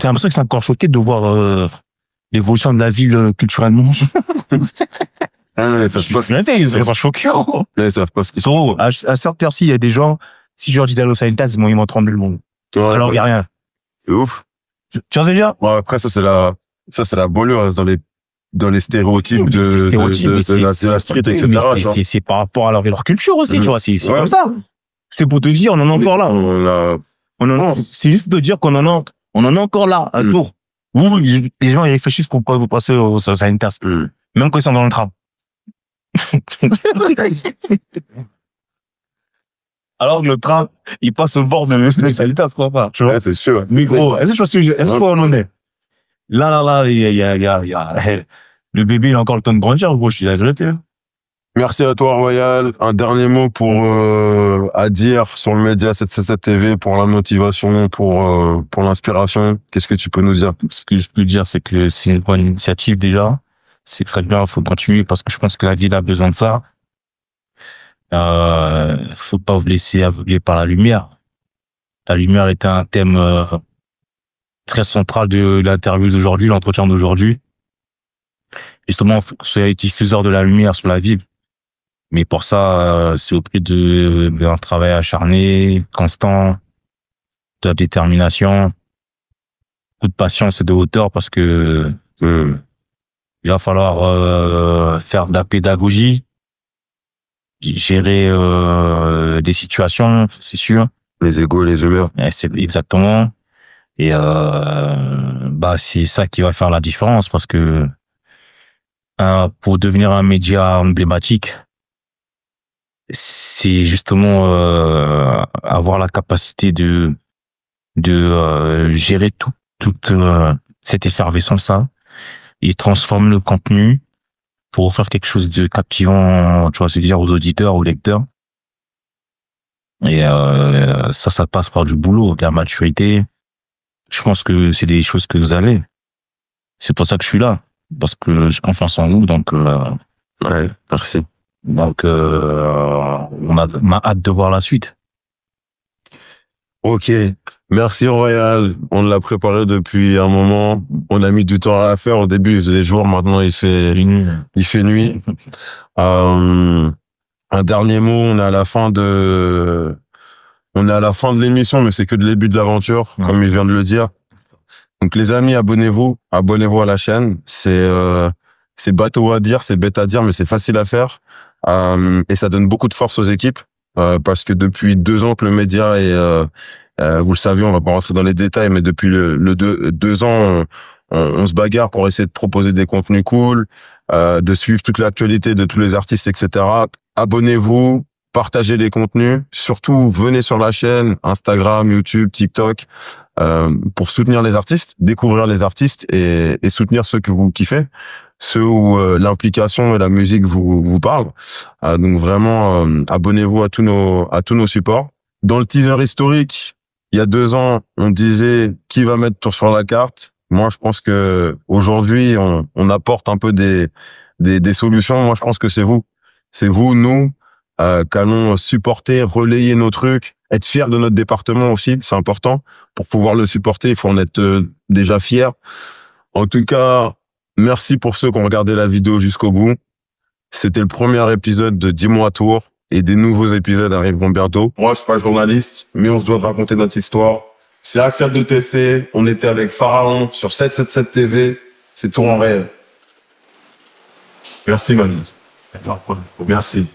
l'impression que c'est encore choqué de voir l'évolution de la ville culturellement. Ça se passe. C'est pas choquant. Ils savent pas ce qu'ils sont. À cette heure-ci, il y a des gens, si je leur dis d'aller au Sanitas, ils vont trembler le monde. Alors, il n'y a rien. C'est ouf. Tu vois ce que je veux dire? Bon, après, ça, c'est la banlieue, dans les stéréotypes de la street, etc. C'est par rapport à leur culture aussi, tu vois. C'est comme ça. C'est pour te dire, on en est encore là. C'est juste de dire qu'on en a encore là, à Tours. Les gens, ils réfléchissent pourquoi vous passez au Sanitas. Même quand ils sont dans le tram. Alors que le tram, il passe au bord de le Sanitas, quoi pas. Tu vois? Ouais, c'est sûr. Mais gros, est-ce que tu vois où on en est? Là, il y a, le bébé, il a encore le temps de grandir, gros, je suis désolé. Merci à toi, Royal. Un dernier mot à dire sur le média 777 TV pour la motivation, pour l'inspiration. Qu'est-ce que tu peux nous dire? Ce que je peux dire, c'est que c'est une bonne initiative déjà. C'est très bien, il faut continuer parce que je pense que la ville a besoin de ça. Faut pas vous laisser aveugler par la lumière. La lumière était un thème très central de l'interview d'aujourd'hui, l'entretien d'aujourd'hui. Justement, faut que vous soyez diffuseur de la lumière sur la ville. Mais pour ça, c'est au prix d'un travail acharné, constant, de la détermination, beaucoup de patience et de hauteur, parce que il va falloir faire de la pédagogie, gérer des situations, c'est sûr. Les égos, les humeurs. C'est exactement. Et c'est ça qui va faire la différence, parce que pour devenir un média emblématique, c'est justement avoir la capacité de gérer toute cette effervescence-là et transformer le contenu pour offrir quelque chose de captivant, tu vois, c'est-à-dire aux auditeurs, aux lecteurs. Et ça passe par du boulot, de la maturité. Je pense que c'est des choses que vous avez. C'est pour ça que je suis là, parce que j'ai confiance en vous, donc ouais, merci. Donc on a hâte de voir la suite. Ok, merci Royal. On l'a préparé depuis un moment. On a mis du temps à la faire. Au début, il faisait jour. Maintenant, il fait nuit. Un dernier mot. On est à la fin de l'émission, mais c'est que le début de l'aventure, comme il vient de le dire. Donc les amis, abonnez-vous à la chaîne. C'est bateau à dire, c'est bête à dire, mais c'est facile à faire. Et ça donne beaucoup de force aux équipes. Parce que depuis 2 ans que le média est, vous le savez, on va pas rentrer dans les détails, mais depuis deux ans, on se bagarre pour essayer de proposer des contenus cool, de suivre toute l'actualité de tous les artistes, etc. Abonnez-vous, partagez les contenus, surtout venez sur la chaîne, Instagram, YouTube, TikTok, pour soutenir les artistes, découvrir les artistes et soutenir ceux que vous kiffez, ceux où l'implication et la musique vous parlent. Donc vraiment, abonnez-vous à tous nos supports. Dans le teaser historique, il y a 2 ans, on disait qui va mettre Tour sur la carte. Moi, je pense que aujourd'hui, on apporte un peu des solutions. Moi, je pense que c'est vous, nous, qu'allons supporter, relayer nos trucs, être fiers de notre département aussi. C'est important. Pour pouvoir le supporter, il faut en être déjà fier. En tout cas, merci pour ceux qui ont regardé la vidéo jusqu'au bout. C'était le premier épisode de 10 mois Tour et des nouveaux épisodes arriveront bientôt. Moi, je suis pas journaliste, mais on se doit raconter notre histoire. C'est Axel de TC. On était avec Pharaon sur 777 TV. C'est Tour en réel. Merci, Manu. Merci.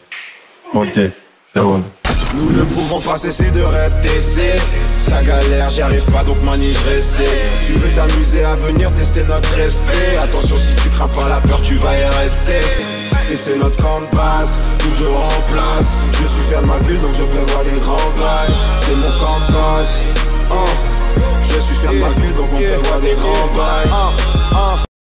Ok. C'est bon. Nous ne pouvons pas cesser de répéter. Ça galère, j'y arrive pas donc manie je réessaie. Tu veux t'amuser à venir tester notre respect. Attention si tu crains pas la peur tu vas y rester. Et c'est notre camp de base, toujours en place. Je suis fier de ma ville donc je prévois des grands bails. C'est mon camp de base. Je suis fier de ma ville donc on prévoit des grands